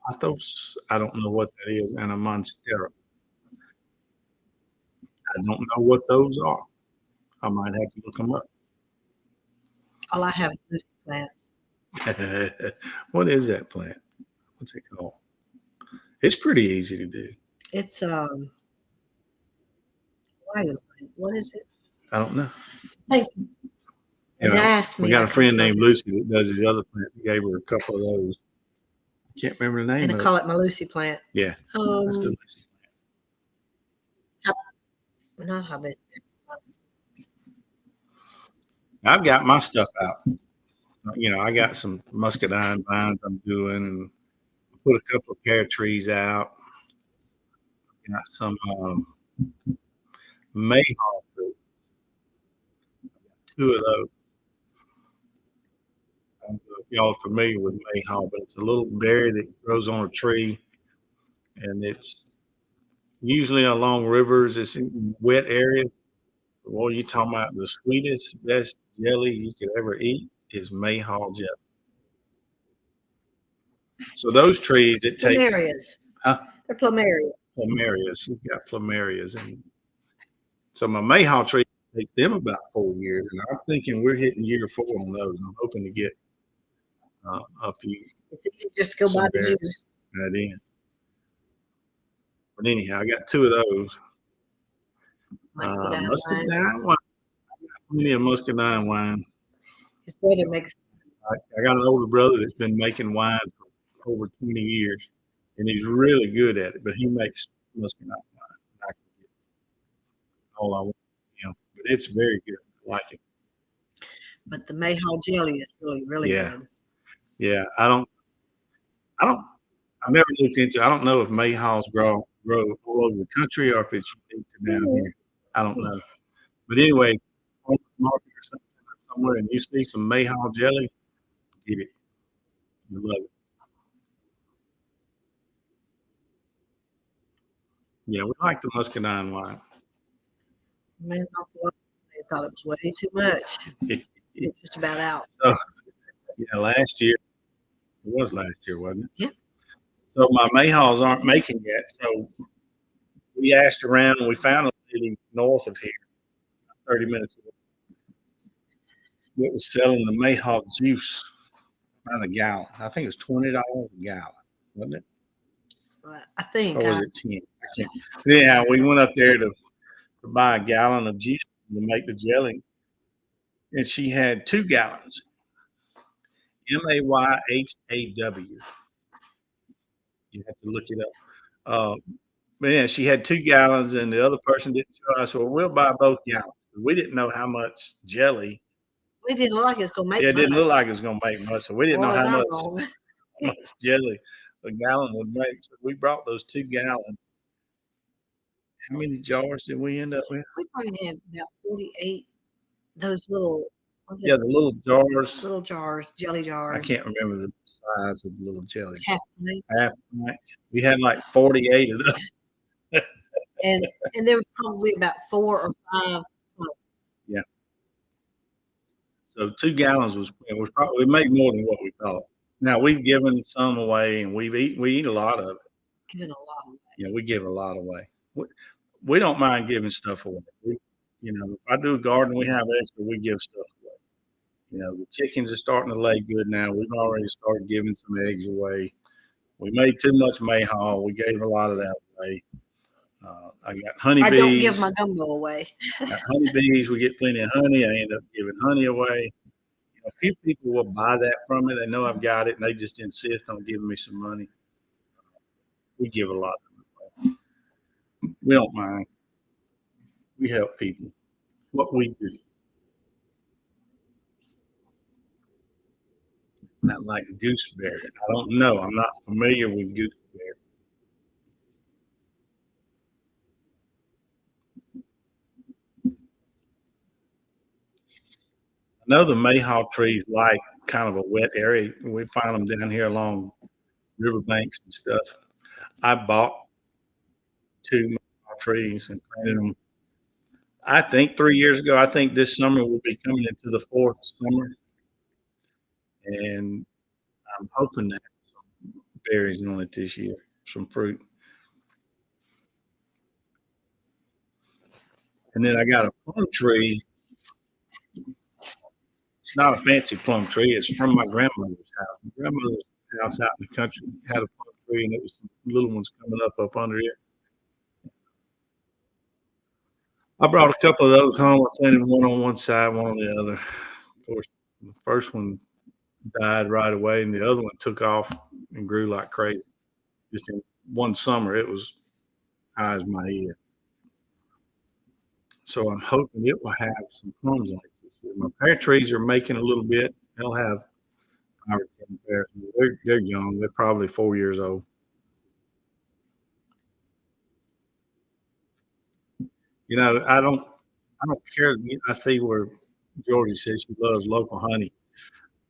pothos. I don't know what that is, and a monstera. I don't know what those are. I might have to look them up. All I have is Lucy plants. What is that plant? What's it called? It's pretty easy to do. It's what is it? I don't know. Thank you. We got a friend named Lucy that does these other plants. I gave her a couple of those. I can't remember the name. And I call it my Lucy plant. Yeah. That's the Lucy plant. Not hibiscus. I've got my stuff out. I got some muscadine vines I'm doing, and I put a couple of pear trees out. Got some mayhaw fruit. 2 of those. I don't know if y'all are familiar with mayhaw, but it's a little berry that grows on a tree, and it's usually along rivers. It's in wet areas. Well, you're talking about the sweetest, best jelly you could ever eat is mayhaw jelly. So those trees, it takes. Plumerias. Huh? They're plumerias. Plumerias. You've got plumerias. And so my mayhaw tree takes them about 4 years. And I'm thinking we're hitting year 4 on those. I'm hoping to get a few. It's easy just to go buy the juice. That is. But anyhow, I got 2 of those. Muscadine wine. Plenty of muscadine wine. His brother makes. I got an older brother that's been making wine for over 20 years, and he's really good at it. But he makes muscadine wine. I can get all I want, but it's very good. I like it. But the mayhaw jelly is really good. Yeah, I've never looked into. I don't know if mayhaws grow all over the country or if it's unique to down here. I don't know. But anyway, on the market or something somewhere, and you see some Mayhaw jelly, get it. You love it. Yeah, we like the muscadine wine. Man, I thought it was way too much. It's just about out. So yeah, last year it was last year, wasn't it? Yeah. So my Mayhaws aren't making yet. So we asked around and we found a lady north of here, 30 minutes away. It was selling the Mayhaw juice by the gallon. I think it was $20 a gallon, wasn't it? I think Or was it 10? I can't. But anyhow, we went up there to buy a gallon of juice to make the jelly, and she had 2 gallons. Mayhaw. You have to look it up. But yeah, she had 2 gallons, and the other person didn't show us. Well, we'll buy both gallons. We didn't know how much jelly. it didn't look like it was going to make Yeah, it didn't look much. like it was going to make much, so we didn't Or know was how I much, wrong? how much jelly a gallon would make. So we brought those 2 gallons. How many jars did we end up with? We probably had about 48. Those little, what's Yeah, it? the little jars. Little jars, jelly jars. I can't remember the size of the little jelly. Half pint. Half pint. We had like 48 of them. And there was probably about 4 or 5. Yeah. So 2 gallons was probably we made more than what we thought. Now we've given some away, and we eat a lot of it. Given a lot away. Yeah, we give a lot away. We don't mind giving stuff away. If I do a garden, we have extra, we give stuff away. The chickens are starting to lay good now. We've already started giving some eggs away. We made too much mayhaw. We gave a lot of that away. I got honeybees. I don't give my gumbo away. Got honeybees. We get plenty of honey. I end up giving honey away. A few people will buy that from me. They know I've got it, and they just insist on giving me some money. We give a lot of it away. We don't mind. We help people. It's what we do. Not like gooseberry. I don't know. I'm not familiar with gooseberry. I know the mayhaw trees like kind of a wet area. We find them down here along riverbanks and stuff. I bought 2 mayhaw trees and planted them. I think 3 years ago. I think this summer we'll be coming into the 4th summer, and I'm hoping to have some berries on it this year, some fruit. And then I got a plum tree. It's not a fancy plum tree. It's from my grandmother's house. My grandmother's house out in the country had a plum tree, and it was some little ones coming up under it. I brought a couple of those home. I planted one on one side, one on the other. Of course, the first one died right away, and the other one took off and grew like crazy. Just in one summer, it was high as my head. So I'm hoping it will have some plums like this year. My pear trees are making a little bit. They'll have 5 or 10 pears. They're young. They're probably 4 years old. I don't care. I see where Georgie says she loves local honey.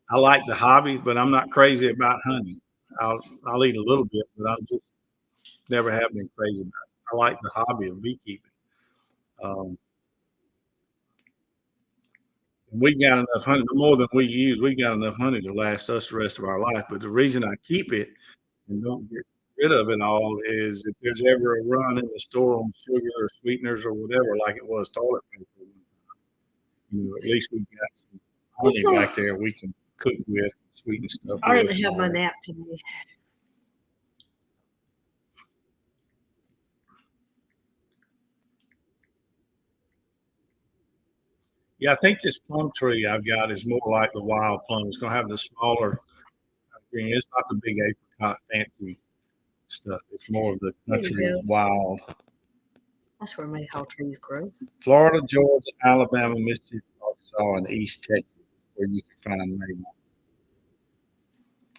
I like the hobby, but I'm not crazy about honey. I'll eat a little bit, but I just never have been crazy about it. I like the hobby of beekeeping. Um, we got enough honey, more than we use. We got enough honey to last us the rest of our life. But the reason I keep it and don't get rid of it all is if there's ever a run in the store on sugar or sweeteners or whatever, like it was toilet paper. At least we got some honey back there we can cook with, sweeten stuff. I didn't have my nap today. Yeah, I think this plum tree I've got is more like the wild plum. It's going to have the smaller green. It's not the big apricot fancy stuff. It's more of the country wild. That's where mayhaw trees grow. Florida, Georgia, Alabama, Mississippi, Arkansas, and East Texas, where you can find mayhaw.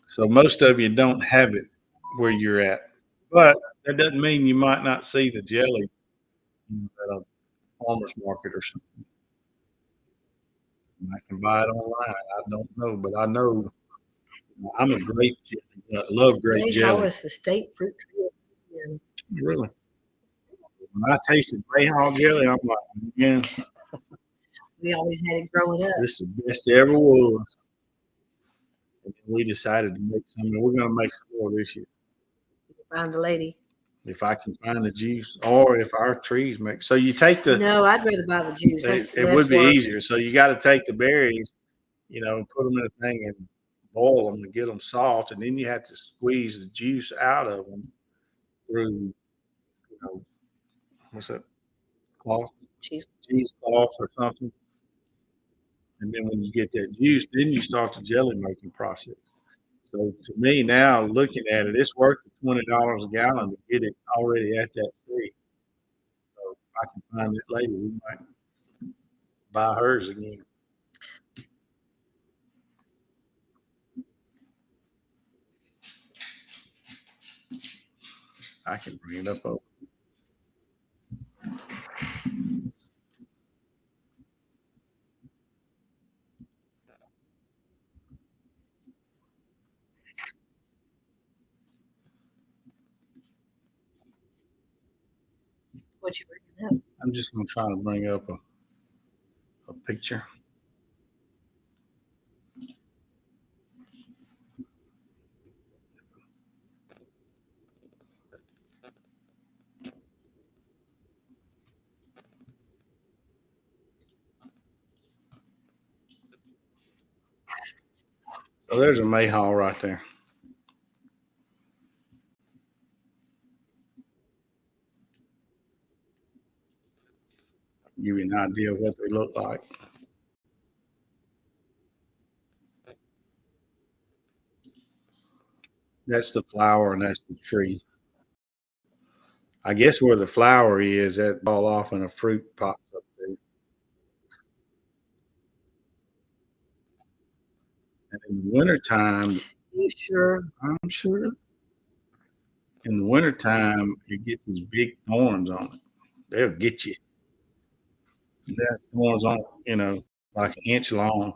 So most of you don't have it where you're at, but that doesn't mean you might not see the jelly on farmer's market or something. I can buy it online. I don't know, but I know I'm a grape jelly. I love grape Mayhaw jelly. is the state fruit tree of Louisiana. Really. When I tasted Mayhaw jelly, I'm like, man, We always had it growing up. this is the best there ever was. And then we decided to make some, and we're going to make some more this year. Find the lady. If I can find the juice, or if our trees make. So you take the. No, I'd rather buy the juice. That's It less would be work. easier. So you got to take the berries, and put them in a thing and boil them and get them soft, and then you have to squeeze the juice out of them through, what's that cloth? Cheesecloth or something. And then when you get that juice, then you start the jelly making process. So to me now, looking at it, it's worth the $20 a gallon to get it already at that stage. So if I can find it later, we might buy hers again. I can bring it up over. What you bringing up? I'm just going to try to bring up a picture. So there's a mayhaw right there. Give you an idea of what they look like. That's the flower and that's the tree. I guess where the flower is, that fall off and a fruit pops up there. And in the wintertime, You sure? I'm sure. In the wintertime, it gets these big thorns on it. They'll get you. That thorns on it, like an inch long.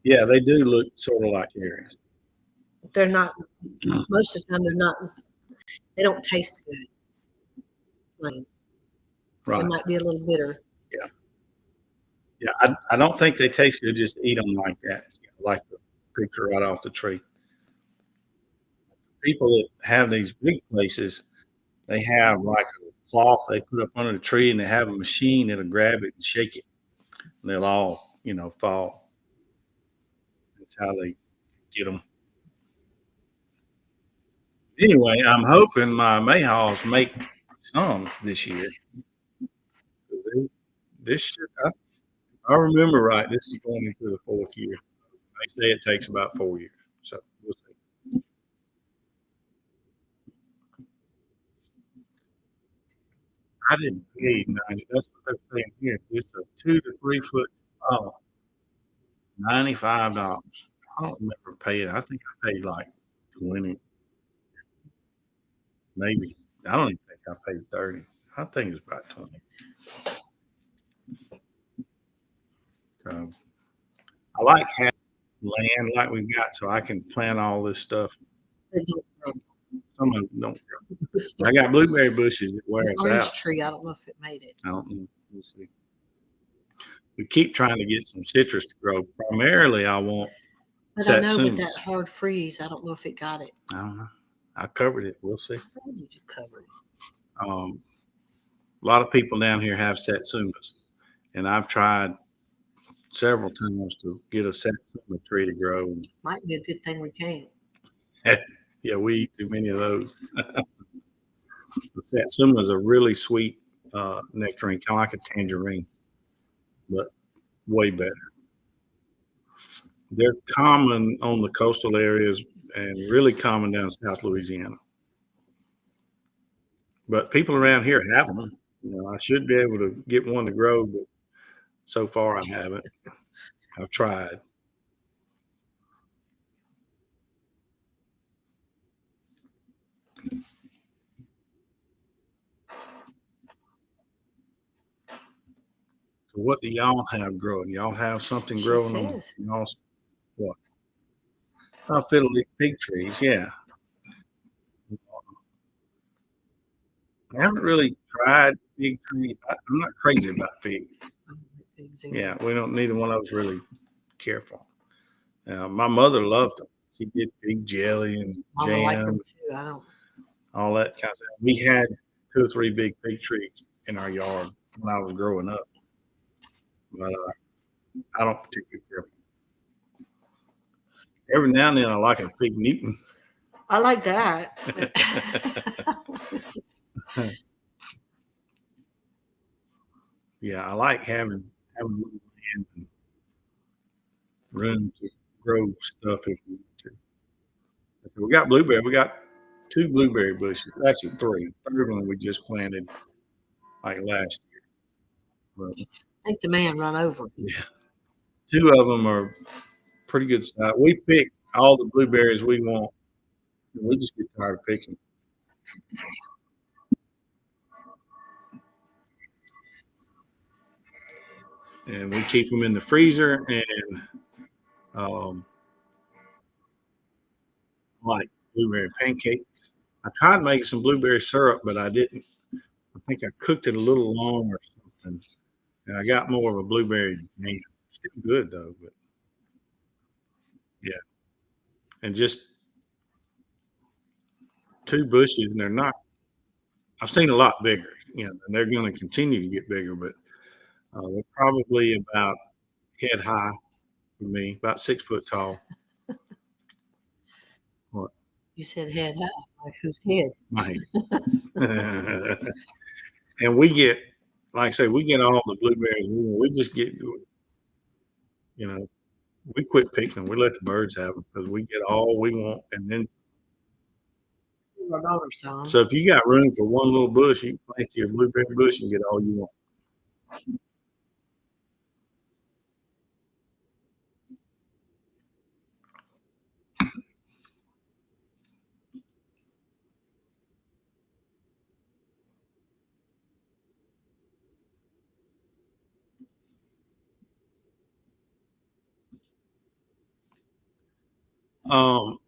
Yeah, they do look sort of like cherries. They're not. Most of the time, they're not. They don't taste good. They Right. might be a little bitter. Yeah, I don't think they taste good. Just eat them like that, like the picture right off the tree. People that have these big places, they have like a cloth they put up under the tree, and they have a machine that'll grab it and shake it, and they'll all fall. That's how they get them. Anyway, I'm hoping my mayhaws make some this year. This should, I remember right. This is going into the fourth year. They say it takes about 4 years, so we'll see. I didn't pay 90. That's what they're saying here. It's a 2 to 3 foot tall, $95. I don't remember paying. I think I paid like 20, maybe. I don't even think I paid 30. I think it's about 20. So I like having land like we've got, so I can plant all this stuff. They don't grow. Some of them don't grow. I got blueberry bushes that wear The us orange out. tree. I don't know if it made it. I don't know. We'll see. We keep trying to get some citrus to grow. Primarily, I want But I know with satsumas. that hard freeze, I don't know if it got it. I don't know. I covered it. We'll see. How did you cover it? A lot of people down here have satsumas, and I've tried several times to get a satsuma tree to grow. Might be a good thing we can't. Yeah, we eat too many of those. The satsuma is a really sweet nectarine, kind of like a tangerine, but way better. They're common on the coastal areas and really common down South Louisiana. But people around here have them. I should be able to get one to grow, but so far I haven't. I've tried. So what do y'all have growing? Y'all have something She growing on says. y'all? What? Oh, fiddle leaf fig trees. Yeah. I haven't really tried fig tree. I'm not crazy about fig. Yeah, we don't. Neither one of us really careful. My mother loved them. She did fig jelly and Mama liked them jam, too. I don't. all that kind of stuff. We had 2 or 3 big fig trees in our yard when I was growing up, but I don't particularly care. Every now and then, I like a fig Newton. I like that. Yeah, I like having a little land and room to grow stuff if we want to. So we got blueberry. We got 2 blueberry bushes, actually 3. Third one we just planted like last year. But, I think the man run over. yeah, 2 of them are pretty good size. We pick all the blueberries we want. And we just get tired of picking, and we keep them in the freezer. And um, like blueberry pancakes. I tried making some blueberry syrup, but I didn't. I think I cooked it a little long or something, and I got more of a blueberry jam. Still good though, but yeah, and just 2 bushes, and they're not. I've seen a lot bigger, and they're going to continue to get bigger, but they're probably about head high for me, about 6 foot tall. What? You said head high. Like whose head? My head. And we get, like I say, we get all the blueberries. We just get, we quit picking them. We let the birds have them because we get all we want. And then, My daughter saw 'em. so if you got room for one little bush, you can plant your blueberry bush and get all you want.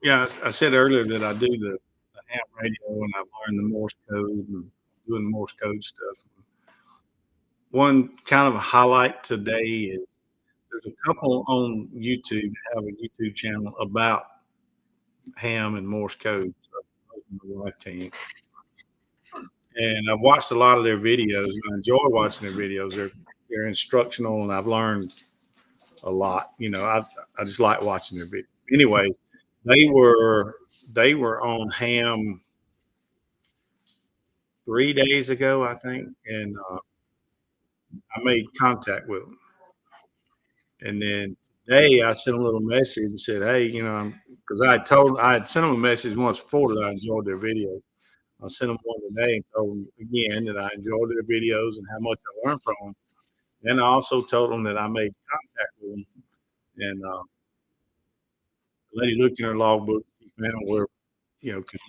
Yeah, I said earlier that I do the ham radio and I've learned the Morse code and doing Morse code stuff. One kind of a highlight today is there's a couple on YouTube that have a YouTube channel about ham and Morse code. So, my wife team. And I've watched a lot of their videos, and I enjoy watching their videos. They're instructional, and I've learned a lot. I just like watching their videos. Anyway, they were they were on ham 3 days ago, I think, and I made contact with them. And then today, I sent a little message and said, "Hey, because I had sent them a message once before that I enjoyed their video. I sent them one today and told them again that I enjoyed their videos and how much I learned from them. Then I also told them that I made contact with them, and the lady looked in her logbook, she found where, 'cause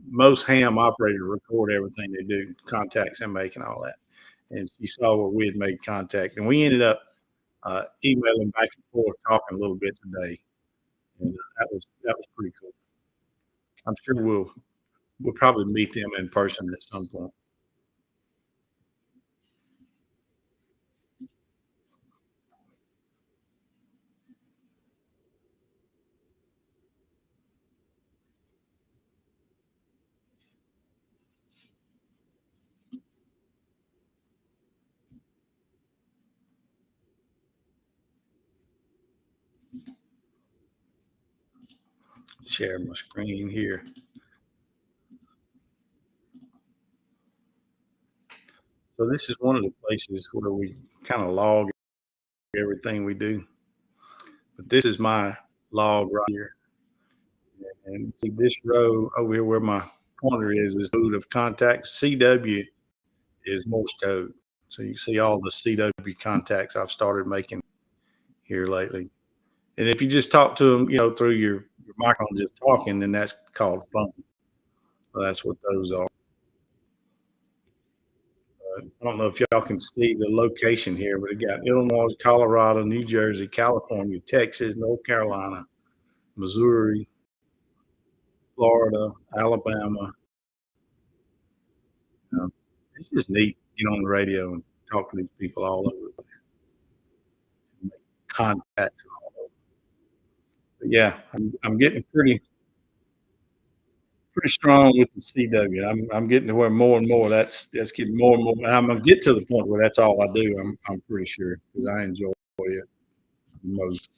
most ham operators record everything they do, contacts they make and all that. And she saw where we had made contact, and we ended up emailing back and forth, talking a little bit today, and that was pretty cool. I'm sure we'll probably meet them in person at some point. Share my screen here. So this is one of the places where we kind of log everything we do. But this is my log right here. And see this row over here where my pointer is code of contacts. CW is Morse code. So you see all the CW contacts I've started making here lately. And if you just talk to them, through your microphone, just talking, then that's called phone. So that's what those are. I don't know if y'all can see the location here, but it got Illinois, Colorado, New Jersey, California, Texas, North Carolina, Missouri, Florida, Alabama. It's just neat to get on the radio and talk to these people all over the place, make contacts. But yeah, I'm getting pretty strong with the CW. I'm getting to where more and more that's getting more and more. I'm gonna get to the point where that's all I do. I'm pretty sure because I enjoy it most.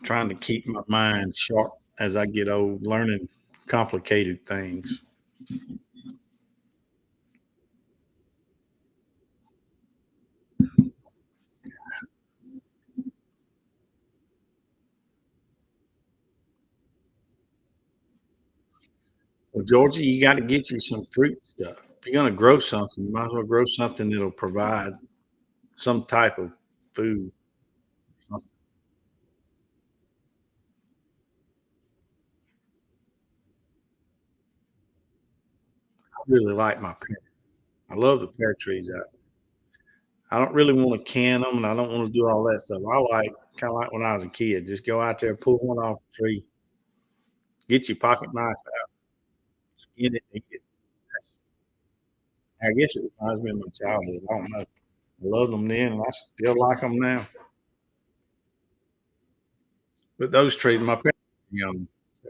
Trying to keep my mind sharp as I get old, learning complicated things. Well, Georgia, you got to get you some fruit stuff. If you're going to grow something, you might as well grow something that'll provide some type of food. I really like my pear. I love the pear trees out. I don't really want to can them, and I don't want to do all that stuff. I like kind of like when I was a kid, just go out there, pull one off the tree, get your pocket knife out, skin it, and eat it. I guess it reminds me of my childhood. I don't know. I loved them then, and I still like them now. But those trees, my parents, they're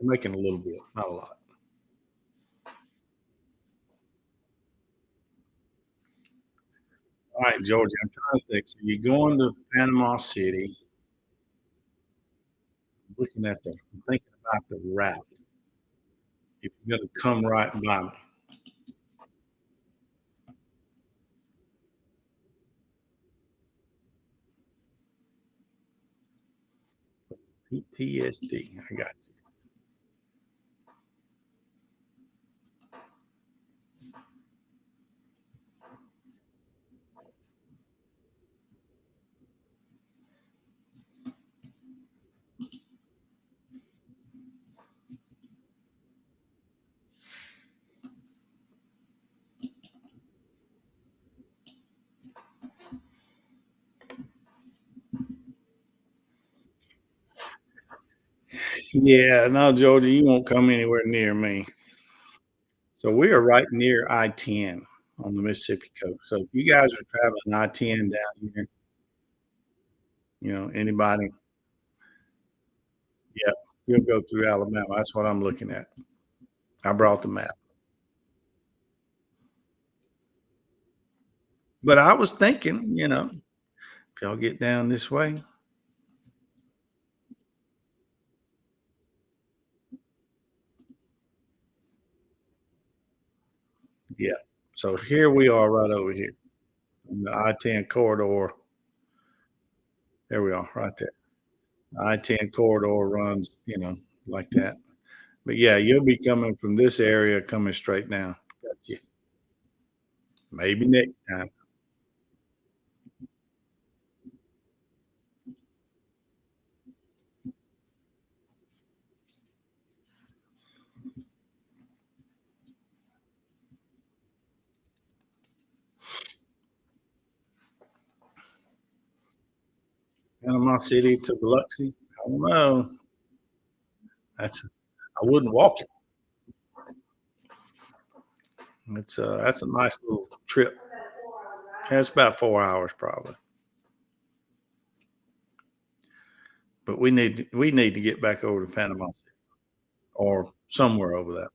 making a little bit, not a lot. All right, Georgia, I'm trying to think. So you're going to Panama City, looking at I'm thinking about the route. If you're going to come right by me, PTSD, I got you. Yeah, no, Georgia, you won't come anywhere near me. So we are right near I-10 on the Mississippi coast. So if you guys are traveling I-10 down here, anybody, yeah, you'll go through Alabama. That's what I'm looking at. I brought the map. But I was thinking, if y'all get down this way, yeah. So here we are right over here in the I-10 corridor. There we are, right there. I-10 corridor runs, like that. But yeah, you'll be coming from this area, coming straight down. Got you. Maybe next time. Panama City to Biloxi. I don't know. That's I wouldn't walk it. That's a nice little trip. That's about 4 hours probably. But we need to get back over to Panama City or somewhere over that.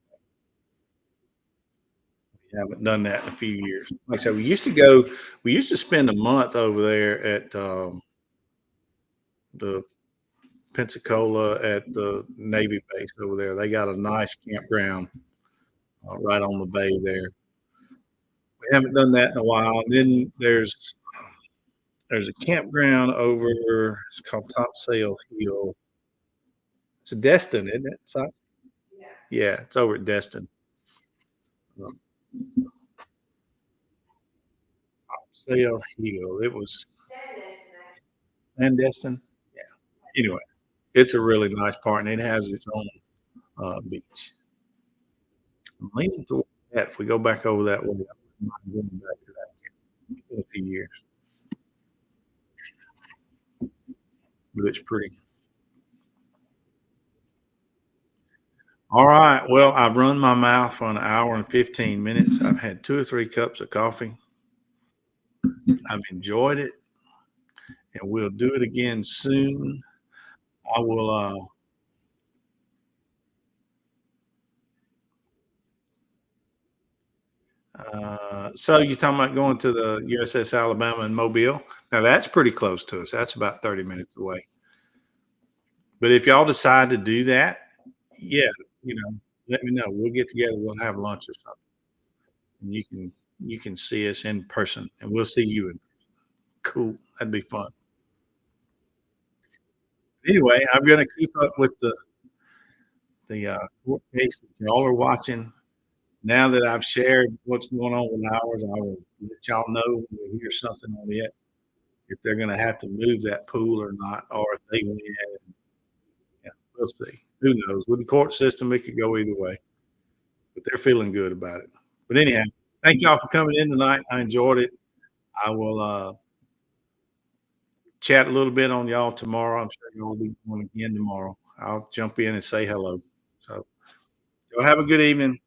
We haven't done that in a few years. Like I said, we used to spend a month over there at the Pensacola at the Navy base over there. They got a nice campground right on the bay there. We haven't done that in a while. And then there's a campground over. It's called Topsail Hill. It's Destin, isn't it? So, yeah, it's over at Destin. Sail Hill. It was clandestine. Yeah. Anyway, it's a really nice park, and it has its own beach. I'm leaning toward that. If we go back over that way, I wouldn't mind going back to that in a few years. But it's pretty. All right. Well, I've run my mouth for an hour and 15 minutes. I've had 2 or 3 cups of coffee. I've enjoyed it, and we'll do it again soon. I will. So you're talking about going to the USS Alabama in Mobile? Now that's pretty close to us. That's about 30 minutes away. But if y'all decide to do that, yeah, you know, let me know. We'll get together. We'll have lunch or something. And you can see us in person, and we'll see you. In Cool. That'd be fun. Anyway, I'm gonna keep up with the court case that y'all are watching. Now that I've shared what's going on with ours, I will let y'all know when we hear something on it, if they're gonna have to move that pool or not, or if they went ahead and yeah, we'll see. Who knows? With the court system, it could go either way, but they're feeling good about it. But anyhow, thank y'all for coming in tonight. I enjoyed it. I will chat a little bit on y'all tomorrow. I'm sure y'all will be on again tomorrow. I'll jump in and say hello. So y'all have a good evening.